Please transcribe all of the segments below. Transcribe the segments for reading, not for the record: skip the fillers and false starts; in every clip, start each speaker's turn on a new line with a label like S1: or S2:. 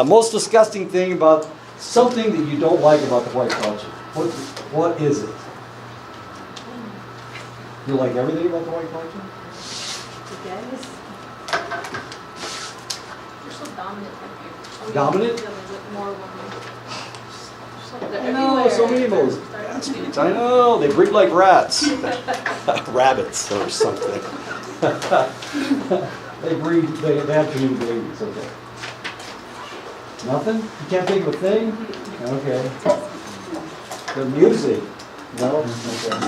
S1: Most disgusting thing about something that you don't like about the white culture. What is it? You like everything about the white culture?
S2: You guys? You're so dominant up here.
S1: Dominant?
S2: More women.
S1: I know, so many of those bastards. I know, they breed like rats. Rabbits or something. they have too many babies, okay. Nothing? You can't think of a thing? Okay. Their music? No? Okay.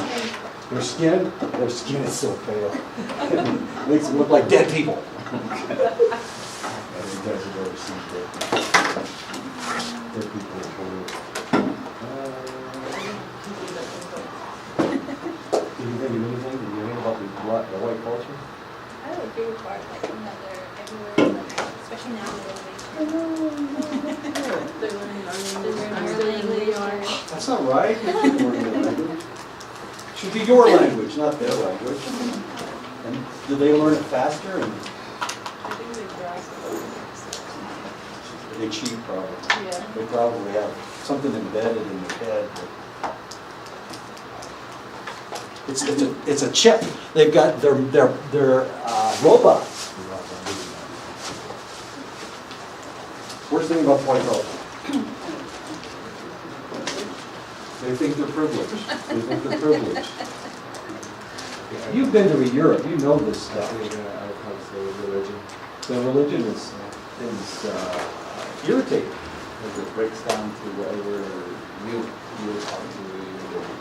S1: Their skin? Their skin is so pale. It makes them look like dead people. You guys have ever seen dead people. Do you think of anything? Do you think about the white culture?
S2: I have a favorite part, like when they're everywhere, like, especially now they're learning our language.
S1: That's not right. You can't learn their language. It should be your language, not their language. And do they learn it faster? And
S2: I think they grasp it.
S1: they cheat probably.
S2: Yeah.
S1: They probably have something embedded in their head. It's a chip. They've got their robots. Worst thing about white culture. They think they're privileged. They think they're privileged. You've been to Europe. You know this stuff.
S3: Religion.
S1: The religion is irritating.
S3: As it breaks down to whatever you are talking to,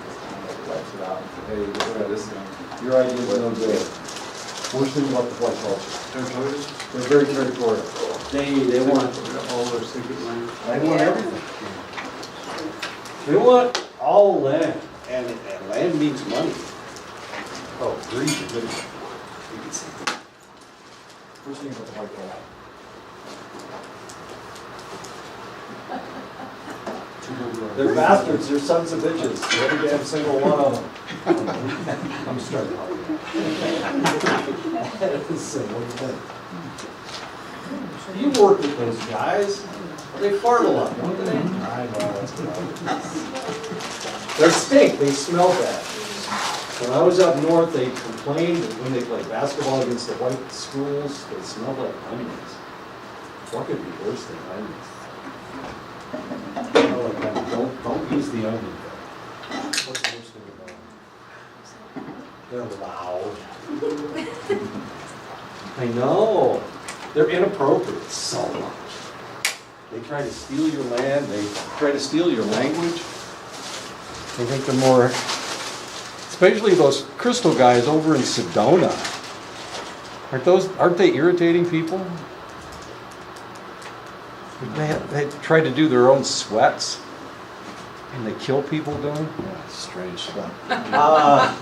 S3: just kind of wipes it out and says, hey, look at this thing.
S1: Your idea is no good. Worst thing about the white culture.
S3: Territorial?
S1: They're very territorial. They want
S3: all their secret land.
S1: They want everything. They want all land, and land means money. Oh, greed is good. You can see. First thing about the white culture. They're bastards. They're sons of bitches. Every damn single one of them. I'm starting to You work with those guys. They fart a lot, don't they?
S3: I know.
S1: They stink. They smell bad. When I was up north, they complained that when they played basketball against the white schools, they smelled like onions. What could be worse than onions? Don't use the onion. What's the worst thing about them? They're loud. I know. They're inappropriate so much. They try to steal your land. They try to steal your language. They think they're more, especially those crystal guys over in Sedona. Aren't they irritating people? They try to do their own sweats, and they kill people doing. Yeah, strange stuff.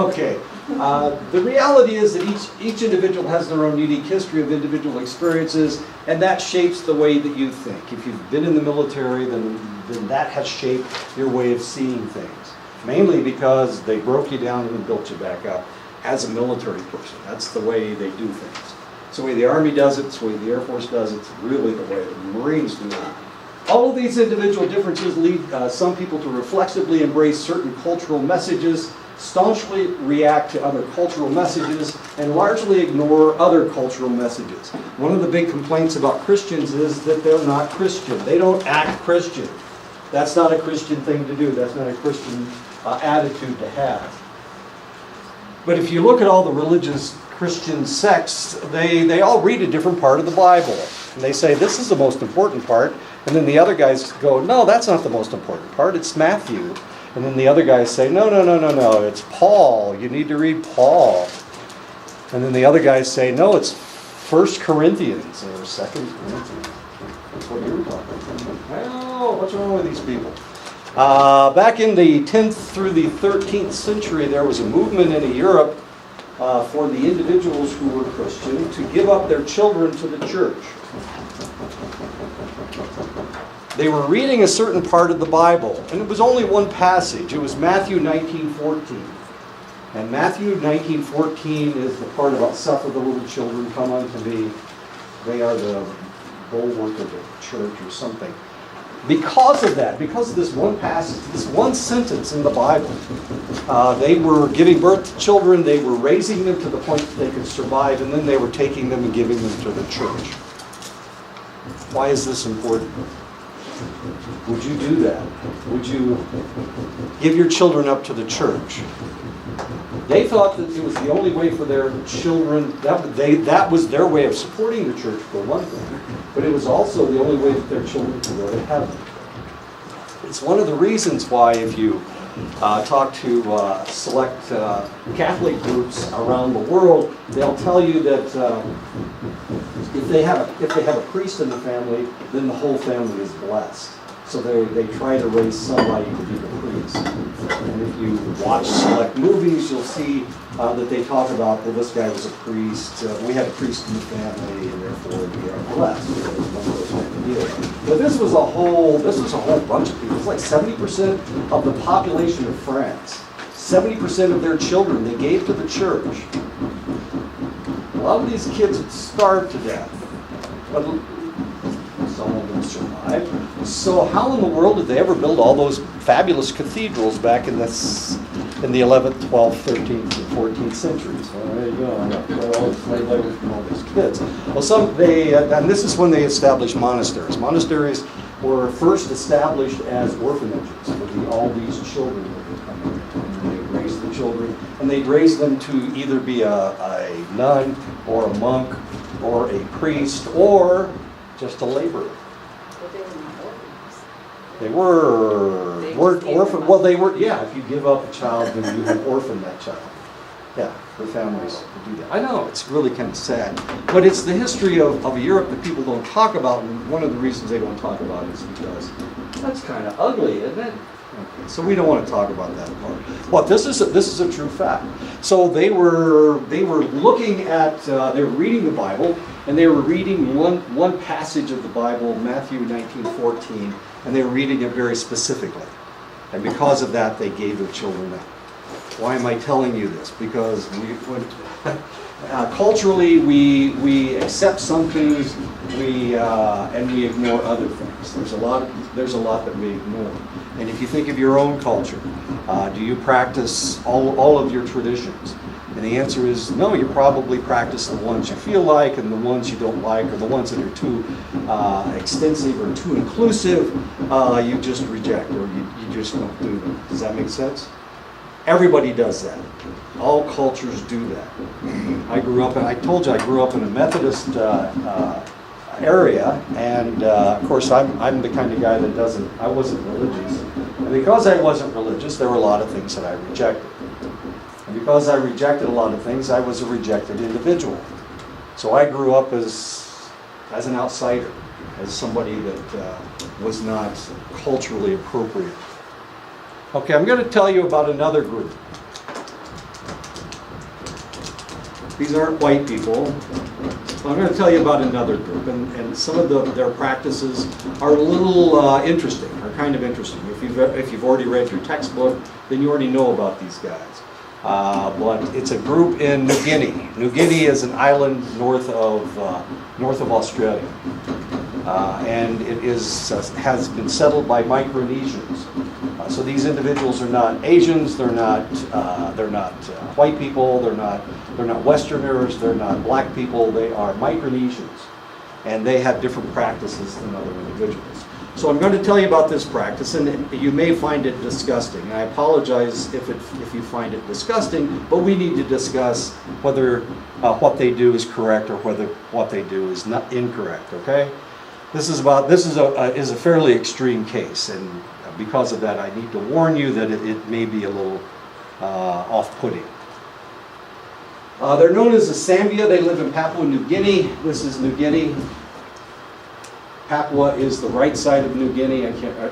S1: Okay. The reality is that each individual has their own unique history of individual experiences, and that shapes the way that you think. If you've been in the military, then that has shaped your way of seeing things. Mainly because they broke you down and then built you back up as a military person. That's the way they do things. It's the way the Army does it, it's the way the Air Force does it, it's really the way the Marines do it. All of these individual differences lead some people to reflexively embrace certain cultural messages, staunchly react to other cultural messages, and largely ignore other cultural messages. One of the big complaints about Christians is that they're not Christian. They don't act Christian. That's not a Christian thing to do. That's not a Christian attitude to have. But if you look at all the religious Christian sects, they all read a different part of the Bible. And they say, this is the most important part. And then the other guys go, no, that's not the most important part. It's Matthew. And then the other guys say, no, it's Paul. You need to read Paul. And then the other guys say, no, it's 1 Corinthians or 2 Corinthians. That's what you were talking about. Well, what's wrong with these people? Back in the 10th through the 13th century, there was a movement in Europe for the individuals who were Christian to give up their children to the church. They were reading a certain part of the Bible, and it was only one passage. It was Matthew 19:14. And Matthew 19:14 is the part about suffer the little children come unto me. They are the bulwark of the church or something. Because of that, because of this one passage, this one sentence in the Bible, they were giving birth to children, they were raising them to the point that they could survive, and then they were taking them and giving them to the church. Why is this important? Would you do that? Would you give your children up to the church? They thought that it was the only way for their children, that was their way of supporting the church for one thing, but it was also the only way that their children could go to heaven. It's one of the reasons why if you talk to select Catholic groups around the world, they'll tell you that if they have a priest in the family, then the whole family is blessed. So they try to raise somebody to be the priest. And if you watch select movies, you'll see that they talk about, well, this guy was a priest, we had a priest in the family, and therefore we are blessed. But this was a whole bunch of people. It's like 70% of the population of France. 70% of their children they gave to the church. A lot of these kids would starve to death. But some of them survived. So how in the world did they ever build all those fabulous cathedrals back in the 11th, 12th, 13th, and 14th centuries? Well, there you go. I got all the slave labor from all these kids. Well, and this is when they established monasteries. Monasteries were first established as orphanages for all these children that were coming. And they raised the children, and they'd raise them to either be a nun or a monk or a priest or just a laborer.
S4: But they were not orphans.
S1: They weren't orphaned. Well, they were, yeah, if you give up a child, then you have orphaned that child. Yeah, the families would do that. I know, it's really kind of sad. But it's the history of Europe that people don't talk about, and one of the reasons they don't talk about it is because that's kind of ugly, isn't it? Okay, so we don't want to talk about that part. Well, this is a true fact. So they were looking at, they were reading the Bible, and they were reading one passage of the Bible, Matthew 19:14, and they were reading it very specifically. And because of that, they gave their children up. Why am I telling you this? Because culturally, we accept some things, and we ignore other things. There's a lot that we ignore. And if you think of your own culture, do you practice all of your traditions? And the answer is no. You probably practice the ones you feel like, and the ones you don't like, or the ones that are too extensive or too inclusive, you just reject, or you just don't do them. Does that make sense? Everybody does that. All cultures do that. I told you I grew up in a Methodist area, and of course I'm the kind of guy that I wasn't religious. And because I wasn't religious, there were a lot of things that I rejected. And because I rejected a lot of things, I was a rejected individual. So I grew up as an outsider, as somebody that was not culturally appropriate. Okay, I'm going to tell you about another group. These aren't white people. I'm going to tell you about another group, and some of their practices are a little interesting, are kind of interesting. If you've already read your textbook, then you already know about these guys. But it's a group in New Guinea. New Guinea is an island north of Australia, and it has been settled by Micronesians. So these individuals are not Asians. They're not white people. They're not Westerners. They're not black people. They are Micronesians, and they have different practices than other individuals. So I'm going to tell you about this practice, and you may find it disgusting. I apologize if you find it disgusting, but we need to discuss whether what they do is correct or whether what they do is not incorrect. Okay? This is a fairly extreme case, and because of that, I need to warn you that it may be a little off-putting. They're known as the Sambia. They live in Papua New Guinea. This is New Guinea. Papua is the right side of New Guinea.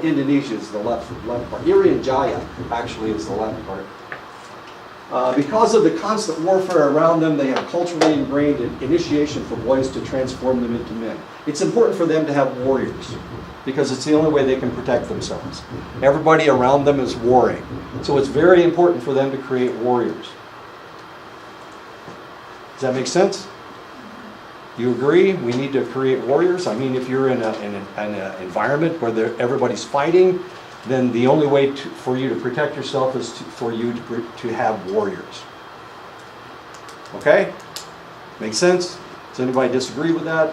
S1: Indonesia is the left part. Irian Jaya actually is the left part. Because of the constant warfare around them, they have culturally ingrained initiation for boys to transform them into men. It's important for them to have warriors because it's the only way they can protect themselves. Everybody around them is warring. So it's very important for them to create warriors. Does that make sense? You agree? We need to create warriors? I mean, if you're in an environment where everybody's fighting, then the only way for you to protect yourself is for you to have warriors. Okay? Make sense? Does anybody disagree with that?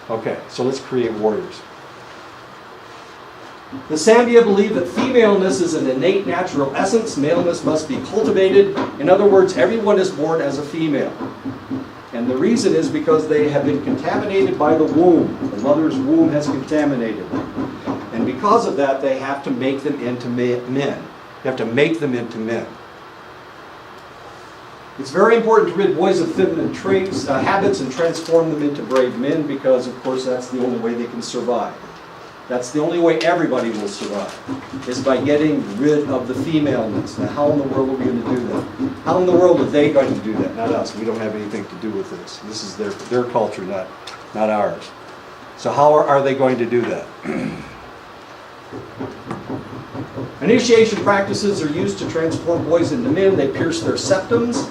S1: Okay, so let's create warriors. The Sambia believe that femaleness is an innate natural essence. Maleness must be cultivated. In other words, everyone is born as a female. And the reason is because they have been contaminated by the womb. The mother's womb has contaminated them. And because of that, they have to make them into men. You have to make them into men. It's very important to rid boys of feminine traits, habits, and transform them into brave men because, of course, that's the only way they can survive. That's the only way everybody will survive, is by getting rid of the femaleness. Now, how in the world are we going to do that? How in the world are they going to do that? Not us. We don't have anything to do with this. This is their culture, not ours. So how are they going to do that? Initiation practices are used to transform boys into men. They pierce their septums.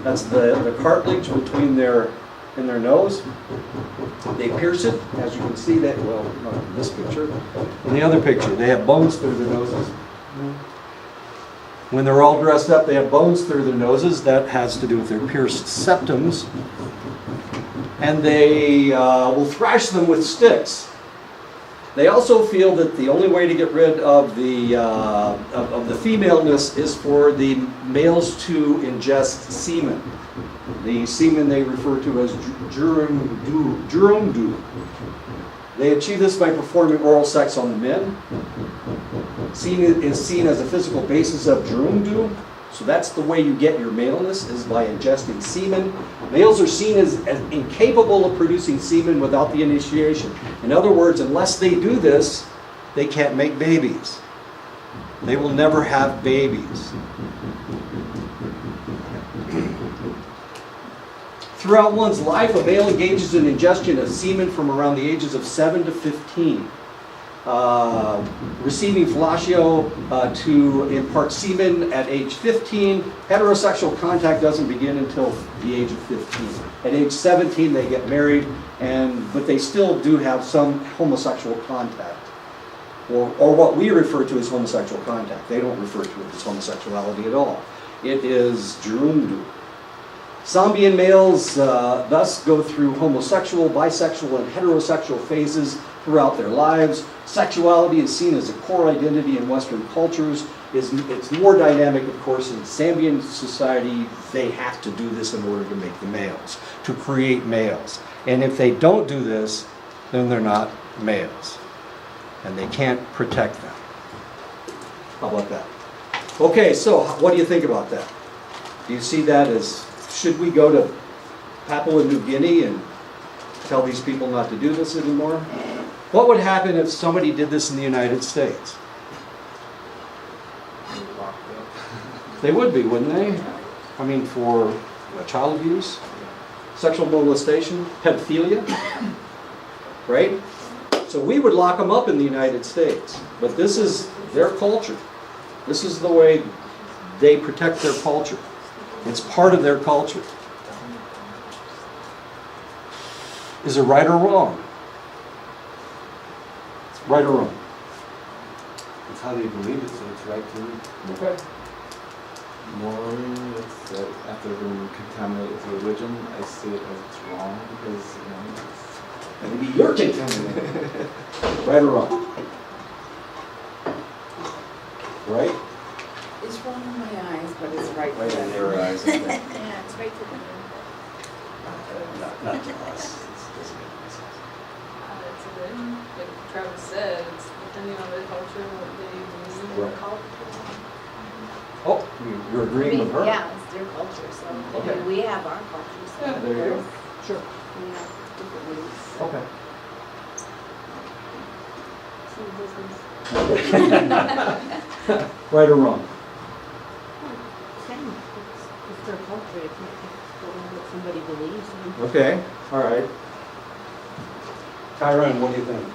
S1: That's the cartilage between their nose. They pierce it, as you can see that, well, not in this picture. In the other picture, they have bones through their noses. When they're all dressed up, they have bones through their noses. That has to do with their pierced septums. And they will thrash them with sticks. They also feel that the only way to get rid of the femaleness is for the males to ingest semen. The semen they refer to as jurumdu. They achieve this by performing oral sex on the men. Semen is seen as a physical basis of jurumdu. So that's the way you get your maleness, is by ingesting semen. Males are seen as incapable of producing semen without the initiation. In other words, unless they do this, they can't make babies. They will never have babies. Throughout one's life, a male engages in ingestion of semen from around the ages of 7 to 15. Receiving fellatio to impart semen at age 15. Heterosexual contact doesn't begin until the age of 15. At age 17, they get married, but they still do have some homosexual contact, or what we refer to as homosexual contact. They don't refer to it as homosexuality at all. It is jurumdu. Sambian males thus go through homosexual, bisexual, and heterosexual phases throughout their lives. Sexuality is seen as a core identity in Western cultures. It's more dynamic, of course, in Sambian society. They have to do this in order to make the males, to create males. And if they don't do this, then they're not males. And they can't protect them. How about that? Okay, so what do you think about that? Do you see that as, should we go to Papua New Guinea and tell these people not to do this anymore? What would happen if somebody did this in the United States? They would be, wouldn't they? I mean, for child abuse, sexual molestation, pedophilia, right? So we would lock them up in the United States. But this is their culture. This is the way they protect their culture. It's part of their culture. Is it right or wrong? Right or wrong?
S3: It's how they believe it, so it's right to me.
S1: Okay.
S3: Morally, it's after being contaminated with religion, I see it as it's wrong because,
S1: And maybe you're contaminated. Right or wrong? Right?
S4: It's wrong in my eyes, but it's right
S3: right in their eyes. Okay.
S2: Yeah, it's right to them.
S1: Not to us.
S5: It's a good, like Travis said, it's depending on their culture, what they believe.
S1: Right. Oh, you're agreeing with her?
S4: Yeah, it's their culture, so
S1: Okay.
S4: we have our culture, so
S1: Yeah, there you go. Sure.
S4: we have different ways.
S1: Okay.
S4: Some business.
S1: Right or wrong?
S4: Same. It's their culture. They can't go on what somebody believes in.
S1: Okay, all right. Kyron, what do you think?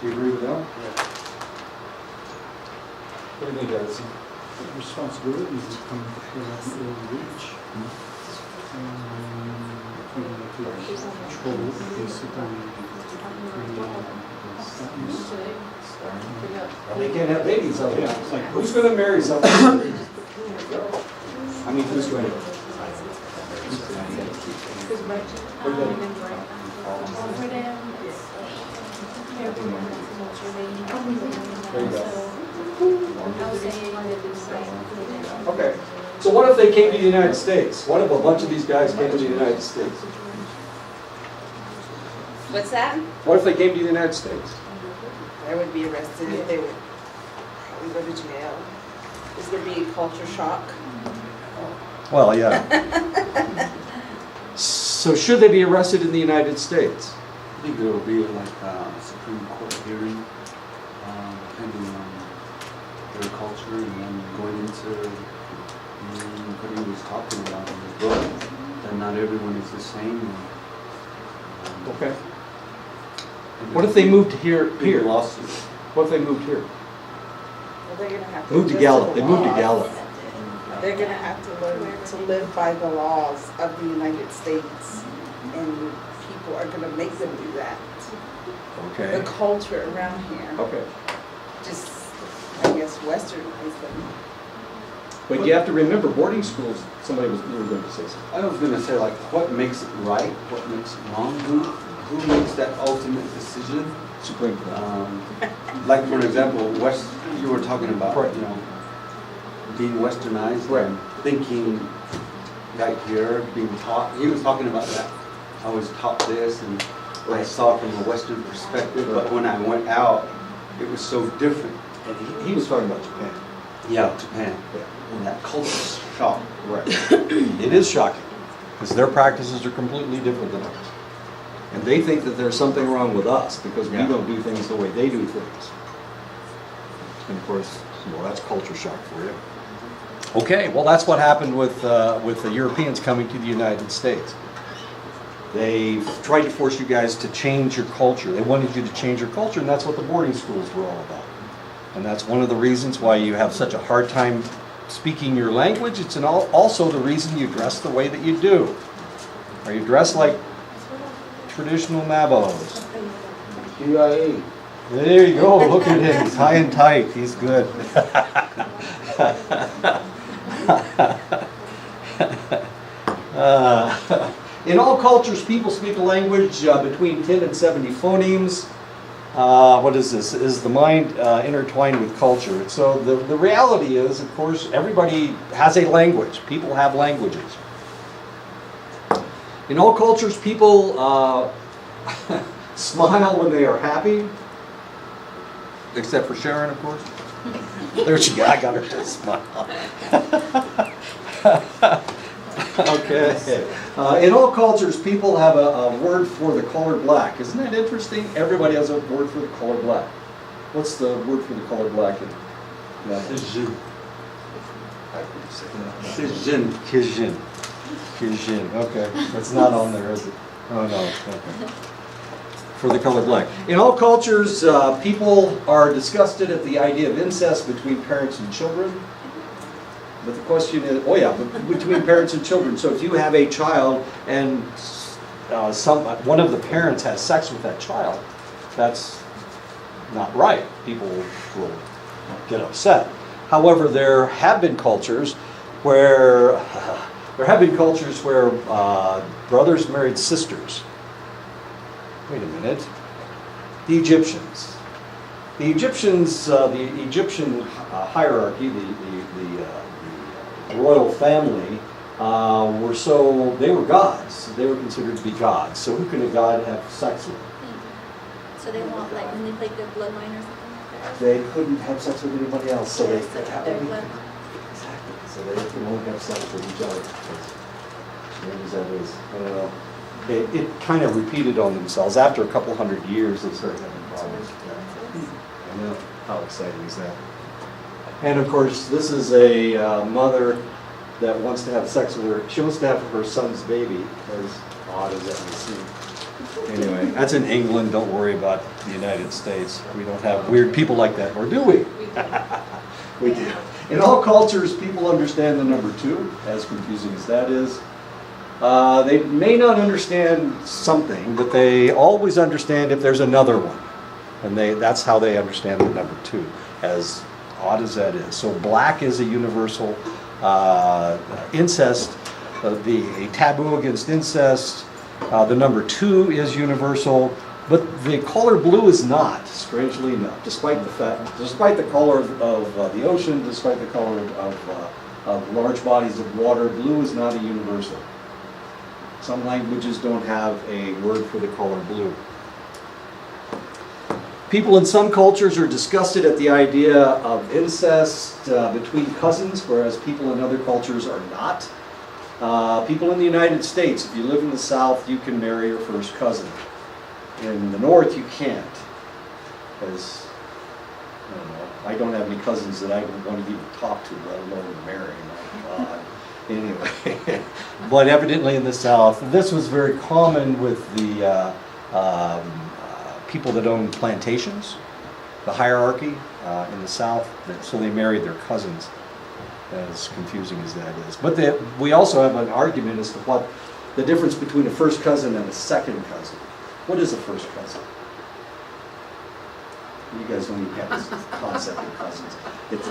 S1: Do you agree with them?
S3: What do you think, Edison?
S6: Responsibilities that come from reach.
S1: Well, they can't have babies out there. Who's going to marry somebody? I mean, who's going to? There you go. Okay. So what if they came to the United States? What if a bunch of these guys came to the United States?
S6: What's that?
S1: What if they came to the United States?
S6: They would be arrested. They would probably go to jail. Is there be a culture shock?
S1: Well, yeah. So should they be arrested in the United States?
S7: I think there will be like a Supreme Court hearing, depending on their culture, and then going into what he was talking about in the book, that not everyone is the same.
S1: Okay. What if they moved here?
S7: Big lawsuit.
S1: What if they moved here?
S6: Well, they're gonna have to
S1: Moved to
S6: adjust
S1: Gallup.
S6: the
S1: They moved to
S6: laws.
S1: Gallup.
S6: They're gonna have to learn to live by the laws of the United States, and people are gonna make them do that.
S1: Okay.
S6: The culture around here,
S1: Okay.
S6: just, I guess, westernized them.
S1: But you have to remember, boarding schools, you were going to say something.
S7: I was going to say, like, what makes it right, what makes it wrong? Who makes that ultimate decision?
S1: Supreme Court.
S7: Like, for example, you were talking about,
S1: Right.
S7: you know, being westernized
S1: Right.
S7: and thinking right here, being taught. He was talking about that. I was taught this, and I saw it from a Western perspective, but when I went out, it was so different.
S1: And he was talking about Japan.
S7: Yeah, Japan.
S1: Yeah.
S7: And that culture shock.
S1: Right. It is shocking, because their practices are completely different than ours. And they think that there's something wrong with us, because we
S7: Yeah.
S1: don't do things the way they do things. And of course, well, that's culture shock for you. Okay, well, that's what happened with the Europeans coming to the United States. They tried to force you guys to change your culture. They wanted you to change your culture, and that's what the boarding schools were all about. And that's one of the reasons why you have such a hard time speaking your language. It's also the reason you dress the way that you do. Are you dressed like traditional Navajos?
S7: QIA.
S1: There you go, look at him, he's high and tight, he's good. In all cultures, people speak a language between 10 and 70 phonemes. What is this? Is the mind intertwined with culture? So the reality is, of course, everybody has a language. People have languages. In all cultures, people smile when they are happy. Except for Sharon, of course. There she got. I got her to smile. Okay. In all cultures, people have a word for the color black. Isn't that interesting? Everybody has a word for the color black. What's the word for the color black?
S7: Kijin.
S1: Kijin. Kijin. Okay. That's not on there, is it? Oh, no. Okay. For the color black. In all cultures, people are disgusted at the idea of incest between parents and children. But the question is, between parents and children. So if you have a child and one of the parents has sex with that child, that's not right. People will get upset. However, there have been cultures where brothers married sisters. Wait a minute. The Egyptians, the Egyptian hierarchy, the royal family, they were gods. They were considered to be gods. So who can a god have sex with?
S2: So they want, like, when they play their bloodline or something like that?
S1: They couldn't have sex with anybody else. So they
S2: So
S1: could have
S2: their
S1: only,
S2: bloodline.
S1: exactly. So they can only have sex with each other. Maybe that is. I don't know. It kind of repeated on themselves. After a couple hundred years, they started having problems. I know. How exciting is that? And of course, this is a mother that wants to have sex with her. She wants to have her son's baby, as odd as that may seem. Anyway, that's in England. Don't worry about the United States. We don't have weird people like that, or do we? We do. In all cultures, people understand the number 2, as confusing as that is. They may not understand something, but they always understand if there's another one. And that's how they understand the number 2, as odd as that is. So black is a universal. Incest, a taboo against incest. The number 2 is universal, but the color blue is not, strangely enough, despite the color of the ocean, despite the color of large bodies of water, blue is not a universal. Some languages don't have a word for the color blue. People in some cultures are disgusted at the idea of incest between cousins, whereas people in other cultures are not. People in the United States, if you live in the South, you can marry your first cousin. In the North, you can't. Because, I don't have any cousins that I would want to even talk to, let alone marry. My God. Anyway, but evidently in the South, this was very common with the people that owned plantations, the hierarchy in the South, so they married their cousins, as confusing as that is. But we also have an argument as to what the difference between a first cousin and a second cousin. What is a first cousin? You guys don't even have this concept of cousins.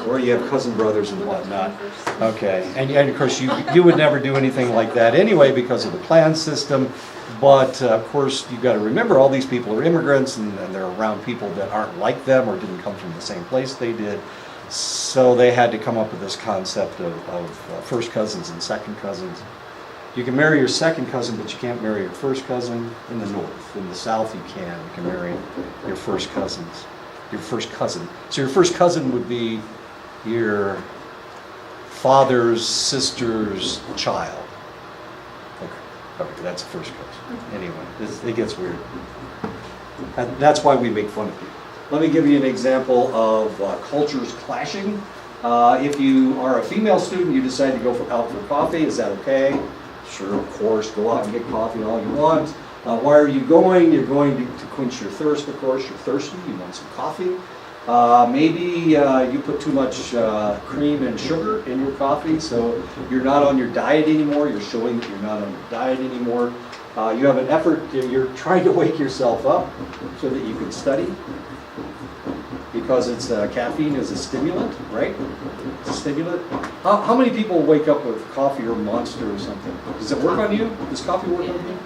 S1: Or you have cousin brothers and whatnot. Okay, and of course you would never do anything like that anyway because of the clan system. But of course you've got to remember all these people are immigrants and they're around people that aren't like them or didn't come from the same place they did. So they had to come up with this concept of first cousins and second cousins. You can marry your second cousin, but you can't marry your first cousin in the North. In the South you can. You can marry your first cousins. Your first cousin. So your first cousin would be your father's sister's child. Okay, that's a first cousin. Anyway, it gets weird. And that's why we make fun of people. Let me give you an example of cultures clashing. If you are a female student, you decide to go out for coffee, is that okay? Sure, of course, go out and get coffee all you want. Why are you going? You're going to quench your thirst, of course. You're thirsty, you want some coffee. Maybe you put too much cream and sugar in your coffee, so you're not on your diet anymore. You're showing that you're not on your diet anymore. You have an effort, you're trying to wake yourself up so that you can study. Because it's caffeine is a stimulant, right? It's a stimulant. How many people wake up with coffee or Monster or something? Does it work on you? Does coffee work on you?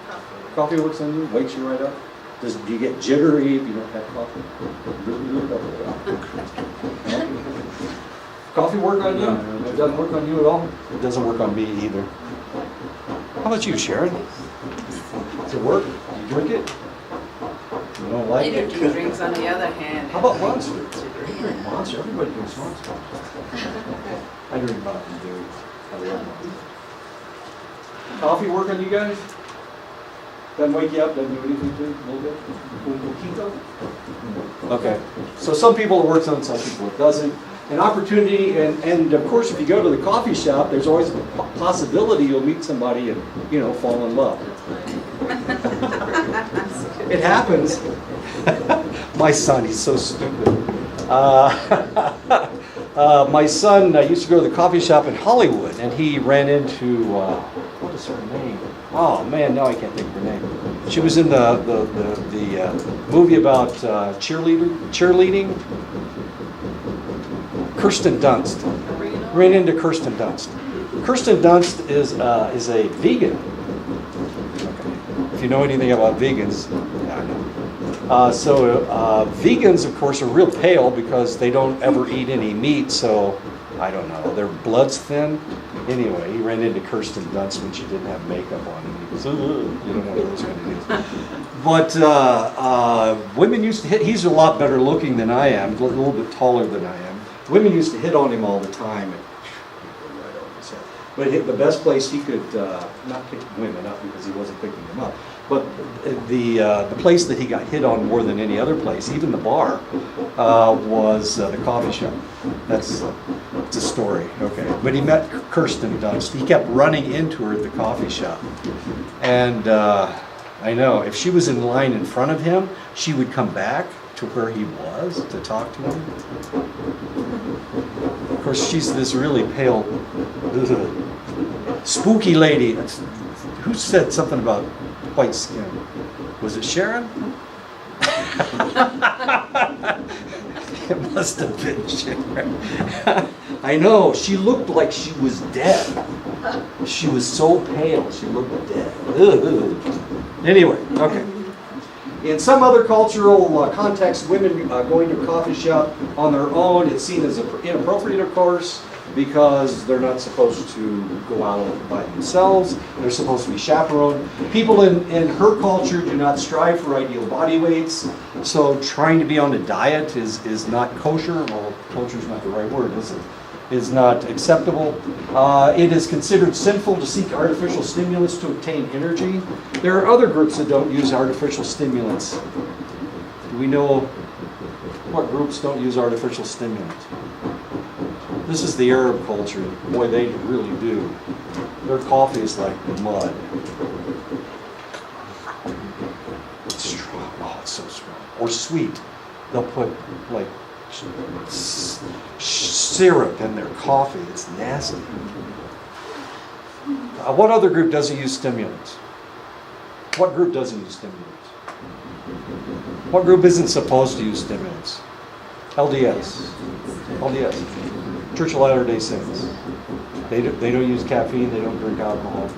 S1: Coffee works on you, wakes you right up. Do you get jittery if you don't have coffee? Coffee work on you? It doesn't work on you at all? It doesn't work on me either. How about you, Sharon? Does it work? You drink it? You don't like it?
S8: Energy drinks, on the other hand.
S1: How about Monster? You drink Monster. Everybody drinks Monster. I drink Mountain Dew. I love Mountain Dew. Coffee work on you guys? Doesn't wake you up, doesn't do anything to you, a little bit? Un poquito? Okay, so some people it works on, some people it doesn't. An opportunity, and of course if you go to the coffee shop, there's always a possibility you'll meet somebody and, fall in love. It happens. My son, he's so stupid. My son used to go to the coffee shop in Hollywood, and he ran into, what is her name? Oh man, now I can't think of her name. She was in the movie about cheerleading. Kirsten Dunst. Ran into Kirsten Dunst. Kirsten Dunst is a vegan. Okay. If you know anything about vegans, yeah, I know. Vegans, of course, are real pale because they don't ever eat any meat. So I don't know. Their blood's thin. Anyway, he ran into Kirsten Dunst when she didn't have makeup on, and he goes, one of those kind of things. But women used to hit. He's a lot better looking than I am, a little bit taller than I am. Women used to hit on him all the time. But the best place he could, not pick women up because he wasn't picking them up, but the place that he got hit on more than any other place, even the bar, was the coffee shop. It's a story, okay. But he met Kirsten Dunst. He kept running into her at the coffee shop. And I know, if she was in line in front of him, she would come back to where he was to talk to him. Of course, she's this really pale, spooky lady. Who said something about white skin? Was it Sharon? It must have been Sharon. I know, she looked like she was dead. She was so pale, she looked dead. Ugh. Anyway, okay. In some other cultural contexts, women going to a coffee shop on their own, it's seen as inappropriate, of course, because they're not supposed to go out by themselves. They're supposed to be chaperoned. People in her culture do not strive for ideal body weights, so trying to be on a diet is not kosher. Well, kosher is not the right word, is it? Is not acceptable. It is considered sinful to seek artificial stimulants to obtain energy. There are other groups that don't use artificial stimulants. Do we know what groups don't use artificial stimulants? This is the Arab culture. Boy, they really do. Their coffee is like mud. It's strong. Oh, it's so strong. Or sweet. They'll put like syrup in their coffee. It's nasty. What other group doesn't use stimulants? What group doesn't use stimulants? What group isn't supposed to use stimulants? LDS. LDS. Church of Latter-day Saints. They don't use caffeine. They don't drink alcohol.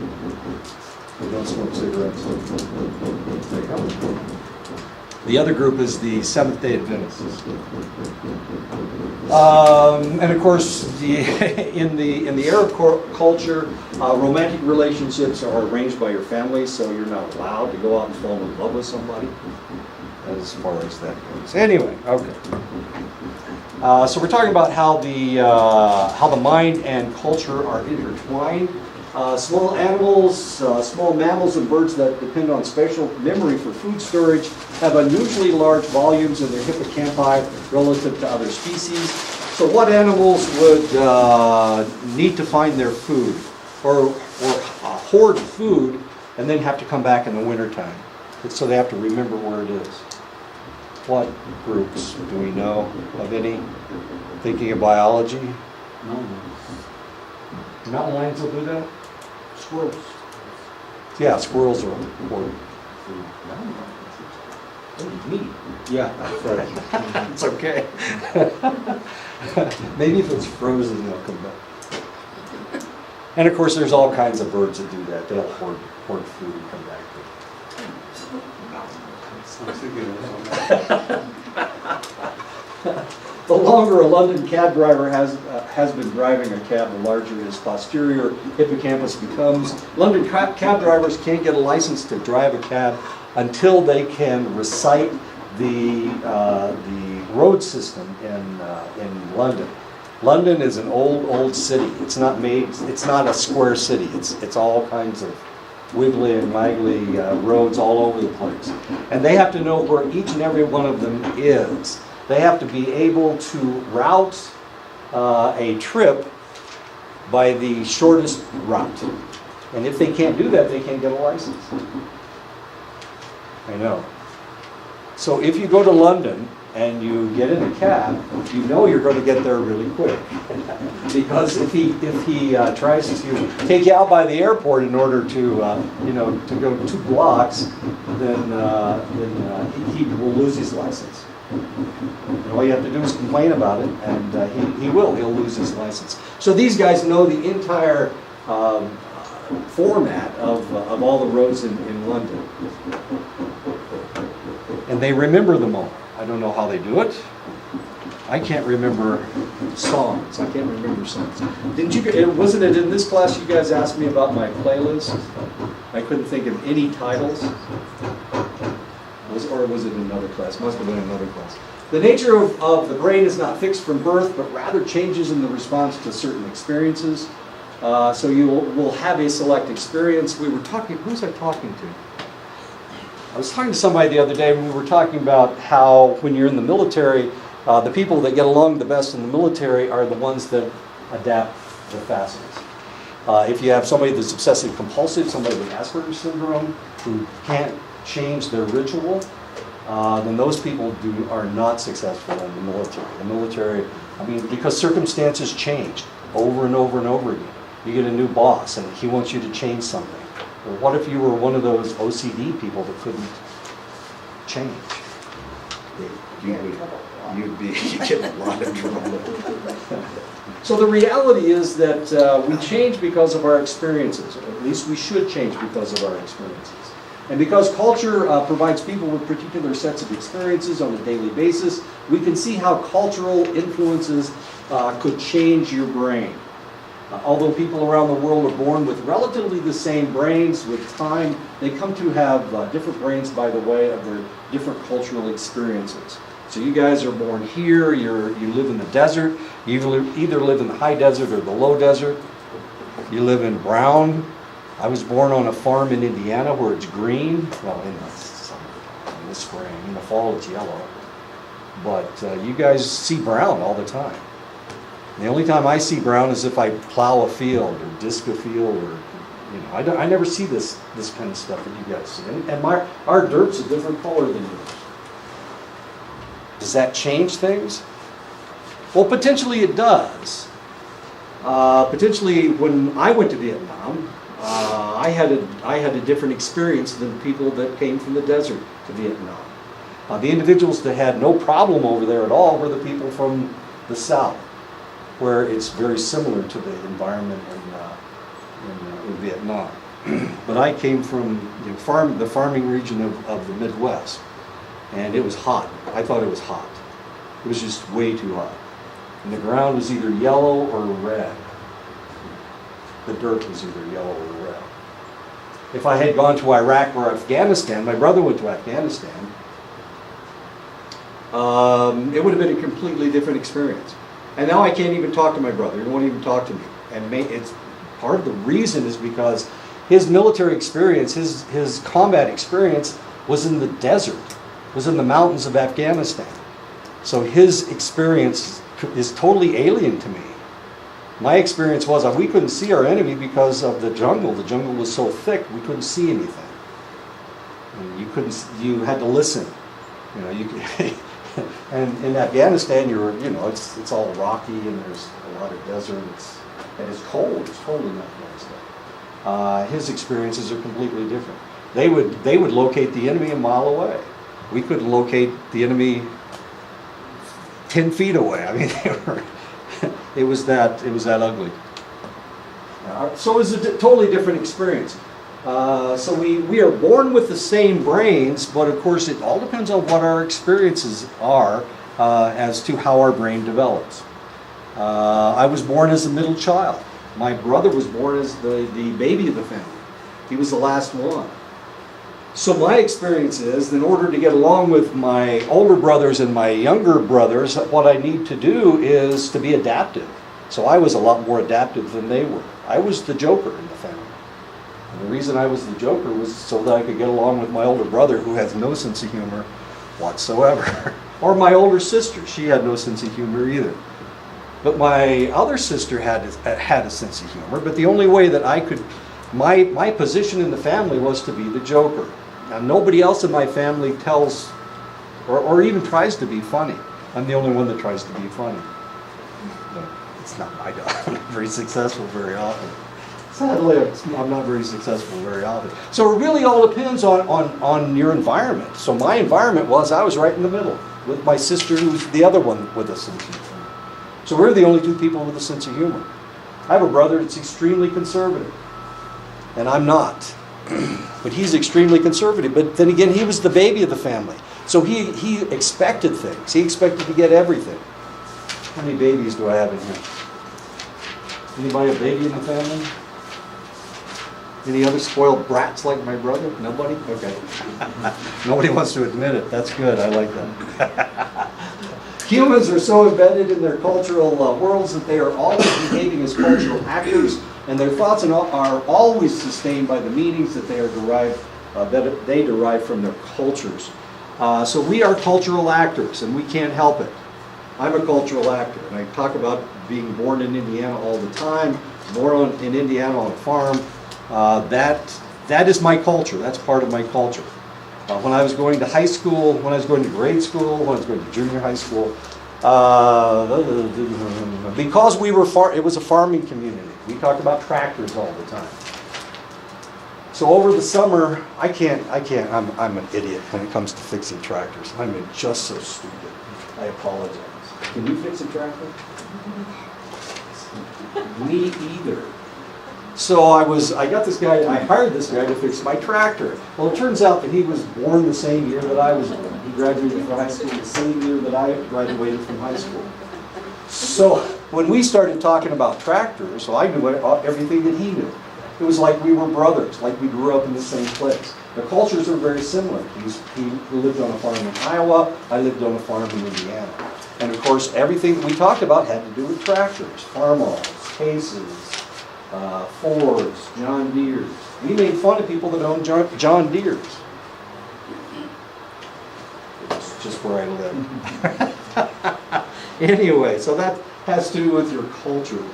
S1: They don't smoke cigarettes. There you go. The other group is the Seventh-day Adventists. And of course, in the Arab culture, romantic relationships are arranged by your family, so you're not allowed to go out and fall in love with somebody, as far as that goes. Anyway, okay. So we're talking about how the mind and culture are intertwined. Small animals, small mammals and birds that depend on spatial memory for food storage have unusually large volumes in their hippocampi relative to other species. So what animals would need to find their food or hoard food and then have to come back in the wintertime? So they have to remember where it is. What groups do we know of any? Thinking of biology?
S7: No.
S1: Mountain lions will do that?
S7: Squirrels.
S1: Yeah, squirrels are important. Meat.
S7: Yeah, that's right.
S1: It's okay. Maybe if it's frozen, they'll come back. And of course, there's all kinds of birds that do that. They'll hoard food and come back. The longer a London cab driver has been driving a cab, the larger his posterior hippocampus becomes. London cab drivers can't get a license to drive a cab until they can recite the road system in London. London is an old city. It's not a square city. It's all kinds of wiggly and waggly roads all over the place. And they have to know where each and every one of them is. They have to be able to route a trip by the shortest route. And if they can't do that, they can't get a license. I know. So if you go to London and you get in a cab, you know you're going to get there really quick. Because if he tries to take you out by the airport in order to to go 2 blocks, then he will lose his license. And all you have to do is complain about it, and he'll lose his license. So these guys know the entire format of all the roads in London. And they remember them all. I don't know how they do it. I can't remember songs. I can't remember songs. Wasn't it in this class you guys asked me about my playlist? I couldn't think of any titles. Or was it in another class? Must have been another class. The nature of the brain is not fixed from birth, but rather changes in the response to certain experiences. So you will have a select experience. We were talking, who was I talking to? I was talking to somebody the other day, and we were talking about how when you're in the military, the people that get along the best in the military are the ones that adapt the fastest. If you have somebody that's obsessive compulsive, somebody with Asperger's syndrome, who can't change their ritual, then those people are not successful in the military. The military, I mean, because circumstances change over and over and over again. You get a new boss and he wants you to change something. Well, what if you were one of those OCD people that couldn't change? You'd get in a lot of trouble. So the reality is that we change because of our experiences, or at least we should change because of our experiences. And because culture provides people with particular sets of experiences on a daily basis, we can see how cultural influences could change your brain. Although people around the world are born with relatively the same brains, with time they come to have different brains by the way of their different cultural experiences. So you guys are born here, you live in the desert, you either live in the high desert or the low desert. You live in brown. I was born on a farm in Indiana where it's green. Well, in the summer, in the spring, in the fall it's yellow. But you guys see brown all the time. The only time I see brown is if I plow a field or disc a field, or I never see this kind of stuff that you guys see. And our dirt's a different color than yours. Does that change things? Well, potentially it does. Potentially, when I went to Vietnam, I had a different experience than people that came from the desert to Vietnam. The individuals that had no problem over there at all were the people from the south, where it's very similar to the environment in Vietnam. But I came from the farming region of the Midwest, and it was hot. I thought it was hot. It was just way too hot. And the ground was either yellow or red. The dirt was either yellow or red. If I had gone to Iraq or Afghanistan, my brother went to Afghanistan, it would have been a completely different experience. And now I can't even talk to my brother. He won't even talk to me. And it's part of the reason is because his military experience, his combat experience was in the desert, was in the mountains of Afghanistan. So his experience is totally alien to me. My experience was we couldn't see our enemy because of the jungle. The jungle was so thick we couldn't see anything. And you had to listen. And in Afghanistan, it's all rocky and there's a lot of desert. And it's cold. It's cold in Afghanistan. His experiences are completely different. They would locate the enemy a mile away. We couldn't locate the enemy 10 feet away. I mean, it was that ugly. So it was a totally different experience. So we are born with the same brains, but of course it all depends on what our experiences are as to how our brain develops. I was born as a middle child. My brother was born as the baby of the family. He was the last one. So my experience is, in order to get along with my older brothers and my younger brothers, what I need to do is to be adaptive. So I was a lot more adaptive than they were. I was the joker in the family. And the reason I was the joker was so that I could get along with my older brother, who has no sense of humor whatsoever. Or my older sister, she had no sense of humor either. But my other sister had a sense of humor, but the only way that I could, my position in the family was to be the joker. Now, nobody else in my family tells or even tries to be funny. I'm the only one that tries to be funny. But it's not my job. I'm not very successful very often. Sadly, I'm not very successful very often. So it really all depends on your environment. So my environment was I was right in the middle with my sister, who's the other one with a sense of humor. So we're the only two people with a sense of humor. I have a brother that's extremely conservative, and I'm not. But he's extremely conservative. But then again, he was the baby of the family. So he expected things. He expected to get everything. How many babies do I have in here? Anybody a baby in the family? Any other spoiled brats like my brother? Nobody? Okay. Nobody wants to admit it. That's good. I like that. Humans are so embedded in their cultural worlds that they are always behaving as cultural actors, and their thoughts are always sustained by the meanings that they derive from their cultures. So we are cultural actors, and we can't help it. I'm a cultural actor, and I talk about being born in Indiana all the time, born in Indiana on a farm. That is my culture. That's part of my culture. When I was going to high school, when I was going to grade school, when I was going to junior high school, because it was a farming community. We talked about tractors all the time. So over the summer, I'm an idiot when it comes to fixing tractors. I'm just so stupid. I apologize. Can you fix a tractor? Me either. So I hired this guy to fix my tractor. Well, it turns out that he was born the same year that I was born. He graduated from high school the same year that I graduated from high school. So when we started talking about tractors, so I knew everything that he knew. It was like we were brothers, like we grew up in the same place. The cultures are very similar. He lived on a farm in Iowa, I lived on a farm in Indiana. And of course, everything that we talked about had to do with tractors, farmalls, cases, Fords, John Deeres. We made fun of people that owned John Deeres. It's just where I live. Anyway, so that has to do with your culture.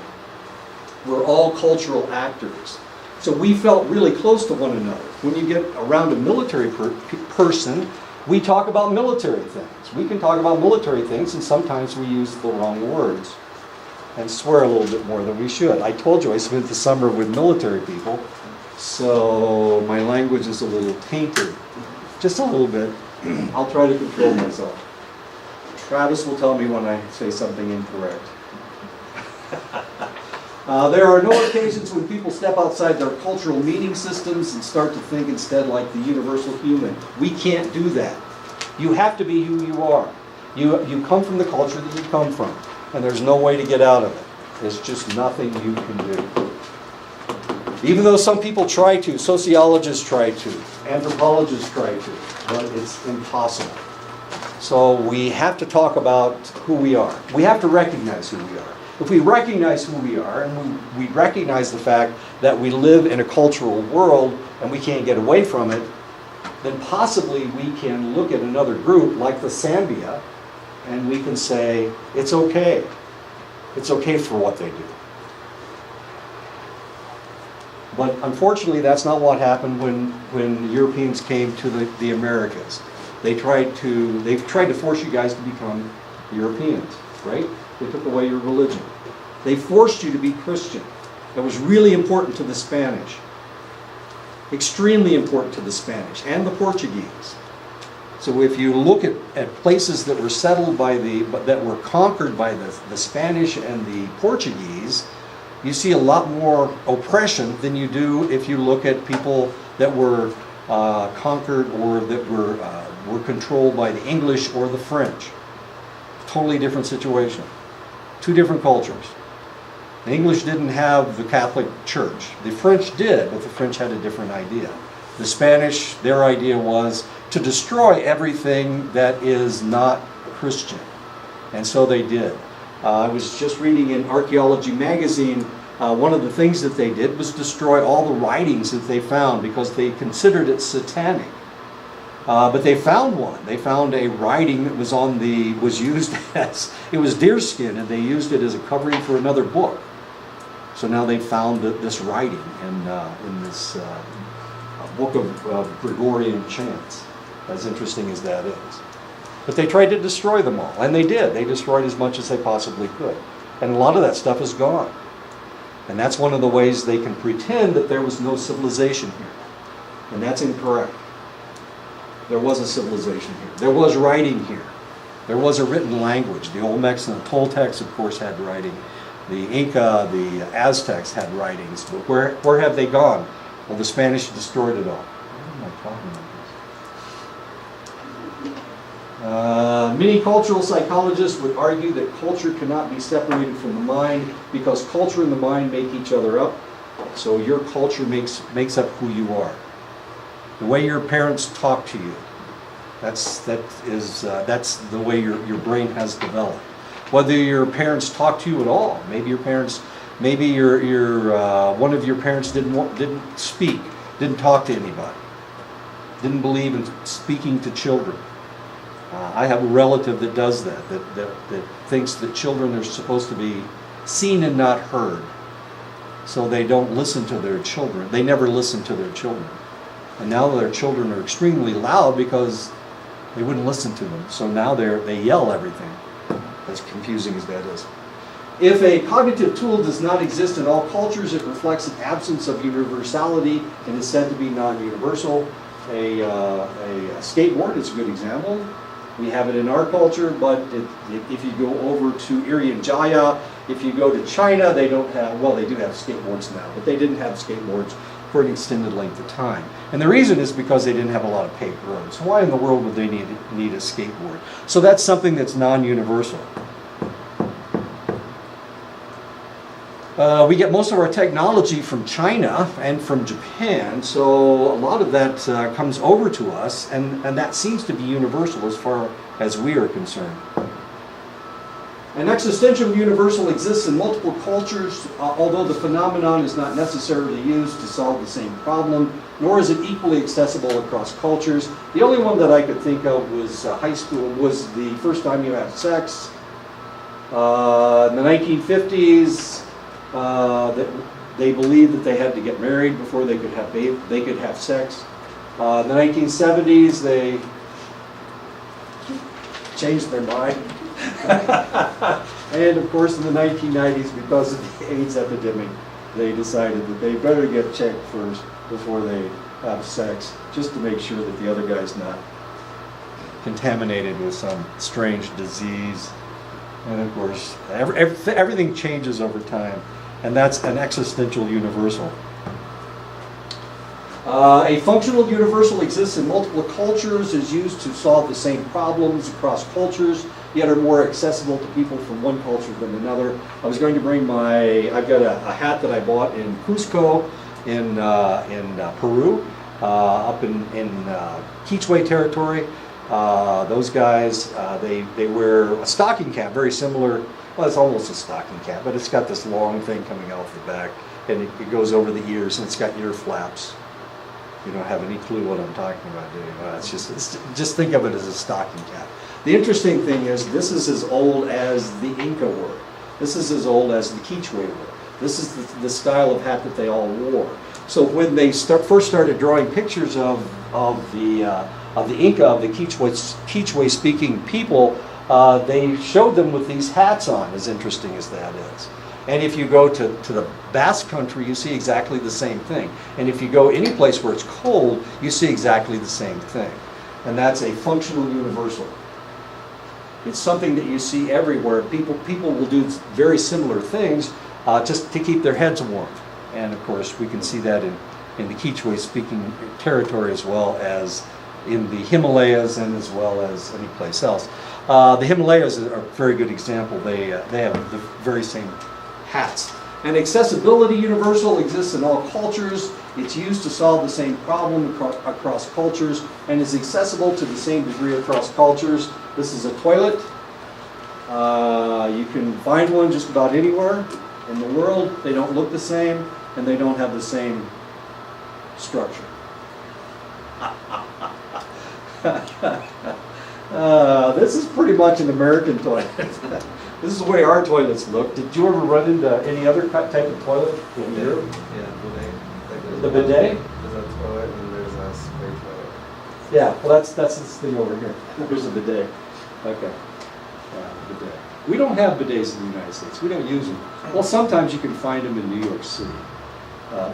S1: We're all cultural actors. So we felt really close to one another. When you get around a military person, we talk about military things. We can talk about military things, and sometimes we use the wrong words and swear a little bit more than we should. I told you I spent the summer with military people, so my language is a little tainted. Just a little bit. I'll try to control myself. Travis will tell me when I say something incorrect. There are no occasions when people step outside their cultural meaning systems and start to think instead like the universal human. We can't do that. You have to be who you are. You come from the culture that you come from, and there's no way to get out of it. There's just nothing you can do. Even though some people try to, sociologists try to, anthropologists try to, but it's impossible. So we have to talk about who we are. We have to recognize who we are. If we recognize who we are, and we recognize the fact that we live in a cultural world and we can't get away from it, then possibly we can look at another group like the Sambia, and we can say, it's okay. It's okay for what they do. But unfortunately, that's not what happened when Europeans came to the Americas. They've tried to force you guys to become Europeans, right? They took away your religion. They forced you to be Christian. That was really important to the Spanish. Extremely important to the Spanish and the Portuguese. So if you look at places that were settled that were conquered by the Spanish and the Portuguese, you see a lot more oppression than you do if you look at people that were conquered or that were controlled by the English or the French. Totally different situation. Two different cultures. The English didn't have the Catholic Church. The French did, but the French had a different idea. The Spanish, their idea was to destroy everything that is not Christian. And so they did. I was just reading in Archaeology magazine, one of the things that they did was destroy all the writings that they found because they considered it satanic. But they found one. They found a writing that was used as, it was deerskin, and they used it as a covering for another book. So now they found this writing in this book of Gregorian chants, as interesting as that is. But they tried to destroy them all, and they did. They destroyed as much as they possibly could. And a lot of that stuff is gone. And that's one of the ways they can pretend that there was no civilization here. And that's incorrect. There was a civilization here. There was writing here. There was a written language. The Olmecs and the Toltecs, of course, had writing. The Inca, the Aztecs had writings. But where have they gone? Well, the Spanish destroyed it all. What am I talking about? Many cultural psychologists would argue that culture cannot be separated from the mind because culture and the mind make each other up. So your culture makes up who you are. The way your parents talk to you, that's the way your brain has developed. Whether your parents talk to you at all, maybe one of your parents didn't speak, didn't talk to anybody, didn't believe in speaking to children. I have a relative that does that thinks that children are supposed to be seen and not heard. So they don't listen to their children. They never listen to their children. And now their children are extremely loud because they wouldn't listen to them. So now they yell everything, as confusing as that is. If a cognitive tool does not exist in all cultures, it reflects an absence of universality and is said to be non-universal. A skateboard is a good example. We have it in our culture, but if you go over to Irian Jaya, if you go to China, they don't have, well, they do have skateboards now, but they didn't have skateboards for an extended length of time. And the reason is because they didn't have a lot of paved roads. Why in the world would they need a skateboard? So that's something that's non-universal. We get most of our technology from China and from Japan, so a lot of that comes over to us, and that seems to be universal as far as we are concerned. An existential universal exists in multiple cultures, although the phenomenon is not necessarily used to solve the same problem, nor is it equally accessible across cultures. The only one that I could think of was high school, was the first time you have sex. In the 1950s, that they believed that they had to get married before they could have sex. In the 1970s, they changed their mind. And of course, in the 1990s, because of the AIDS epidemic, they decided that they better get checked first before they have sex, just to make sure that the other guy's not contaminated with some strange disease. And of course, everything changes over time, and that's an existential universal. A functional universal exists in multiple cultures, is used to solve the same problems across cultures, yet are more accessible to people from one culture than another. I was going to bring I've got a hat that I bought in Cusco in Peru, up in Quichua territory. Those guys, they wear a stocking cap, very similar, well, it's almost a stocking cap, but it's got this long thing coming out the back, and it goes over the ears, and it's got ear flaps. You don't have any clue what I'm talking about, do you? Well, it's just think of it as a stocking cap. The interesting thing is, this is as old as the Inca were. This is as old as the Quichua were. This is the style of hat that they all wore. So when they first started drawing pictures of the Inca, of the Quichua-speaking people, they showed them with these hats on, as interesting as that is. And if you go to the Basque country, you see exactly the same thing. And if you go any place where it's cold, you see exactly the same thing. And that's a functional universal. It's something that you see everywhere. People will do very similar things just to keep their heads warm. And of course, we can see that in the Quichua-speaking territory, as well as in the Himalayas, and as well as any place else. The Himalayas are a very good example. They have the very same hats. An accessibility universal exists in all cultures. It's used to solve the same problem across cultures, and is accessible to the same degree across cultures. This is a toilet. You can find one just about anywhere in the world. They don't look the same, and they don't have the same structure. This is pretty much an American toilet. This is the way our toilets look. Did you ever run into any other type of toilet in Europe?
S3: Yeah, bidet.
S1: The bidet?
S3: There's a toilet and there's a spray toilet.
S1: Yeah, well that's this thing over here. Here's a bidet. Okay. Bidet. We don't have bidets in the United States. We don't use them. Well, sometimes you can find them in New York City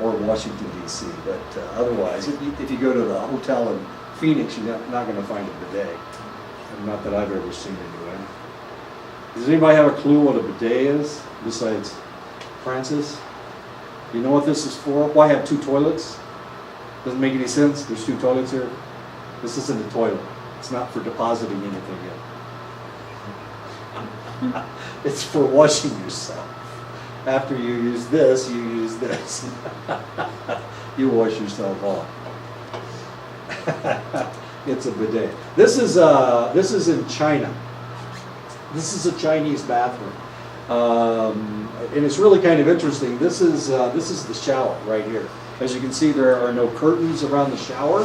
S1: or Washington, D.C., but otherwise, if you go to the hotel in Phoenix, you're not going to find a bidet. Not that I've ever seen anyway. Does anybody have a clue what a bidet is, besides Francis? You know what this is for? Why have two toilets? Doesn't make any sense. There's two toilets here. This isn't a toilet. It's not for depositing anything in. It's for washing yourself. After you use this, you use this. You wash yourself off. It's a bidet. This is in China. This is a Chinese bathroom, and it's really kind of interesting. This is the shower right here. As you can see, there are no curtains around the shower,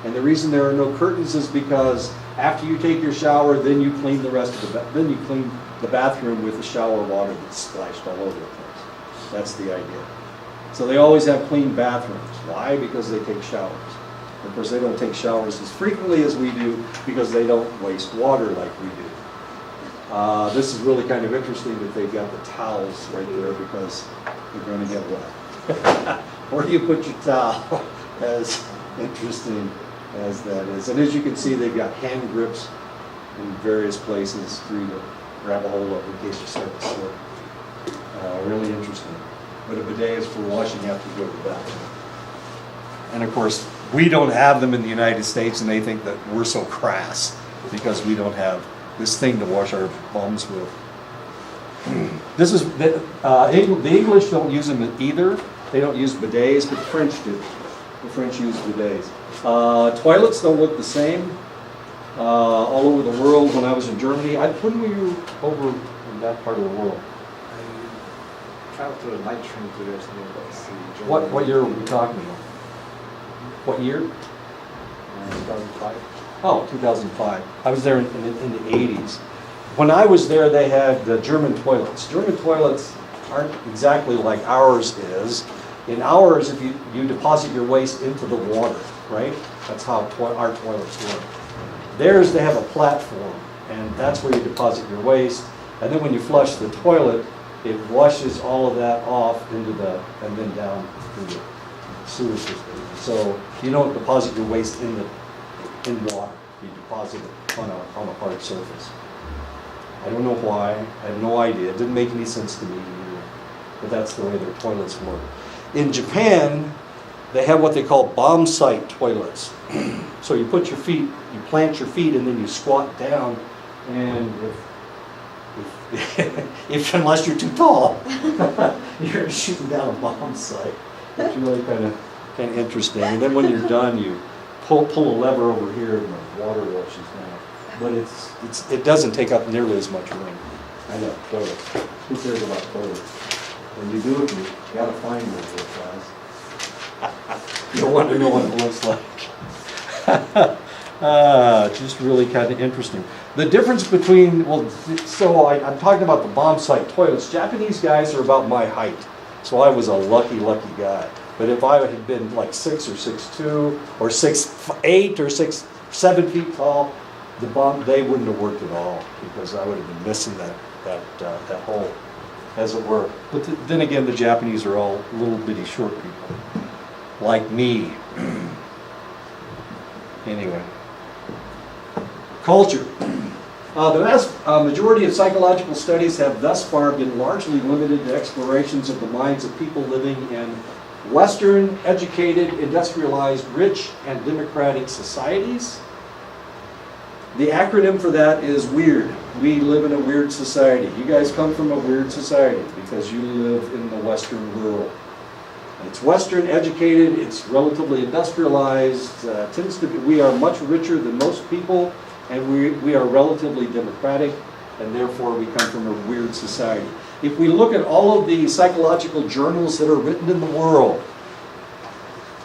S1: and the reason there are no curtains is because after you take your shower, then you clean the rest of then you clean the bathroom with the shower water that's splashed all over the place. That's the idea. So they always have clean bathrooms. Why? Because they take showers. Of course, they don't take showers as frequently as we do because they don't waste water like we do. This is really kind of interesting that they've got the towels right there because they're going to get wet. Where do you put your towel? As interesting as that is. And as you can see, they've got hand grips in various places for you to grab a hold of in case you start to slip. Really interesting. But a bidet is for washing after you go to the bathroom. And of course, we don't have them in the United States, and they think that we're so crass because we don't have this thing to wash our bums with. This is the English don't use them either. They don't use bidets, but the French do. The French use bidets. Toilets don't look the same all over the world. When I was in Germany, when were you over in that part of the world?
S3: I traveled to a night train to there, so
S1: What year were we talking about? What year?
S3: 2005.
S1: Oh, 2005. I was there in the 80s. When I was there, they had the German toilets. German toilets aren't exactly like ours is. In ours, if you deposit your waste into the water, right? That's how our toilets work. Theirs, they have a platform, and that's where you deposit your waste. And then when you flush the toilet, it washes all of that off and then down through the sewer system. So you don't deposit your waste in water. You deposit it on a hard surface. I don't know why. I have no idea. It didn't make any sense to me either. But that's the way their toilets work. In Japan, they have what they call bomb site toilets. So you put your feet, you plant your feet, and then you squat down. And if unless you're too tall, you're shooting down a bomb site. It's really kind of interesting. And then when you're done, you pull a lever over here, and the water washes down. But it doesn't take up nearly as much room. I know, toilets. Who cares about toilets? When you do it, you gotta find one real fast. You don't want to know what it looks like. Just really kind of interesting. The difference between, so I'm talking about the bomb site toilets. Japanese guys are about my height. So I was a lucky guy. But if I had been like 6 or 6'2", or 6'8", or 6'7" feet tall, they wouldn't have worked at all because I would have been missing that hole, as it were. But then again, the Japanese are all little bitty short people, like me. Anyway, culture. The vast majority of psychological studies have thus far been largely limited to explorations of the minds of people living in Western, educated, industrialized, rich, and democratic societies. The acronym for that is WEIRD. We live in a weird society. You guys come from a weird society because you live in the Western world. It's Western, educated, it's relatively industrialized, we are much richer than most people, and we are relatively democratic, and therefore we come from a weird society. If we look at all of the psychological journals that are written in the world,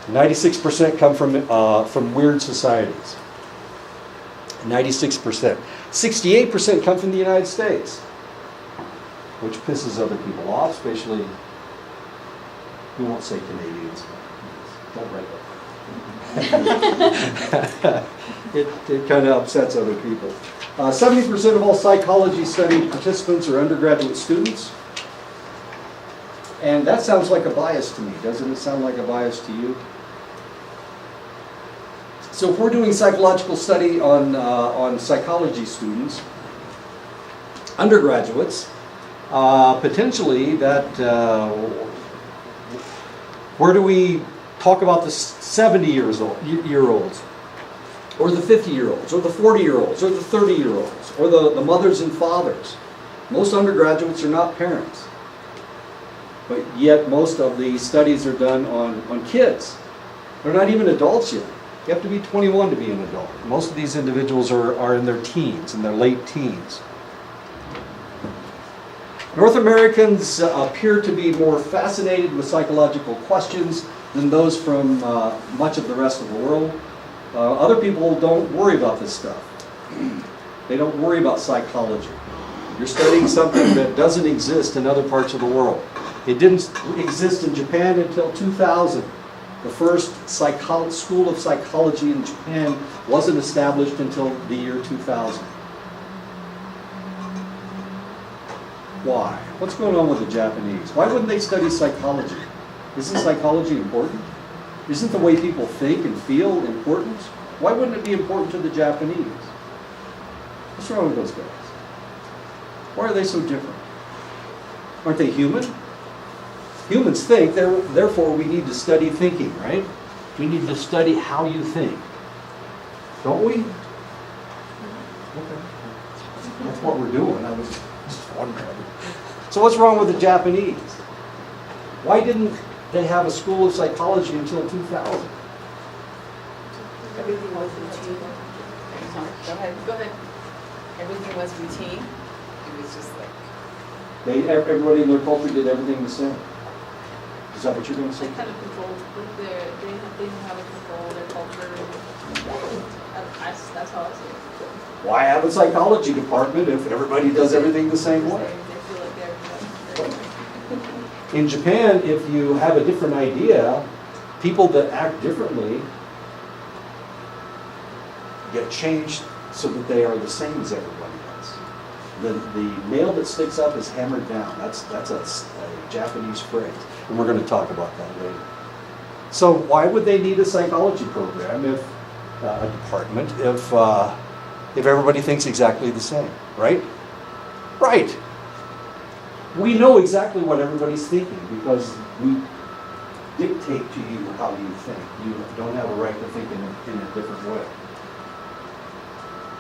S1: 96% come from weird societies. 96%. 68% come from the United States, which pisses other people off, especially, we won't say Canadians, don't write that. It kind of upsets other people. 70% of all psychology study participants are undergraduate students. And that sounds like a bias to me. Doesn't it sound like a bias to you? So if we're doing psychological study on psychology students, undergraduates, potentially that, where do we talk about the 70-year-olds, or the 50-year-olds, or the 40-year-olds, or the 30-year-olds, or the mothers and fathers? Most undergraduates are not parents, but yet most of the studies are done on kids. They're not even adults yet. You have to be 21 to be an adult. Most of these individuals are in their teens, in their late teens. North Americans appear to be more fascinated with psychological questions than those from much of the rest of the world. Other people don't worry about this stuff. They don't worry about psychology. You're studying something that doesn't exist in other parts of the world. It didn't exist in Japan until 2000. The first school of psychology in Japan wasn't established until the year 2000. Why? What's going on with the Japanese? Why wouldn't they study psychology? Isn't psychology important? Isn't the way people think and feel important? Why wouldn't it be important to the Japanese? What's wrong with those guys? Why are they so different? Aren't they human? Humans think, therefore we need to study thinking, right? We need to study how you think. Don't we? Okay. That's what we're doing. I was just wondering. So what's wrong with the Japanese? Why didn't they have a school of psychology until 2000?
S6: Everything was routine. Sorry, go ahead.
S5: Go ahead.
S6: Everything was routine. It was just like,
S1: Everybody in their culture did everything the same. Is that what you're going to
S5: They
S1: say?
S5: kind of controlled with they didn't have a control of their culture. That's how I see it.
S1: Why have a psychology department if everybody does everything the same way?
S5: They feel like they're
S1: In Japan, if you have a different idea, people that act differently get changed so that they are the same as everybody else. The nail that sticks up is hammered down. That's a Japanese phrase, and we're going to talk about that later. So why would they need a psychology program if a department if everybody thinks exactly the same, right? Right. We know exactly what everybody's thinking because we dictate to you how you think. You don't have a right to think in a different way.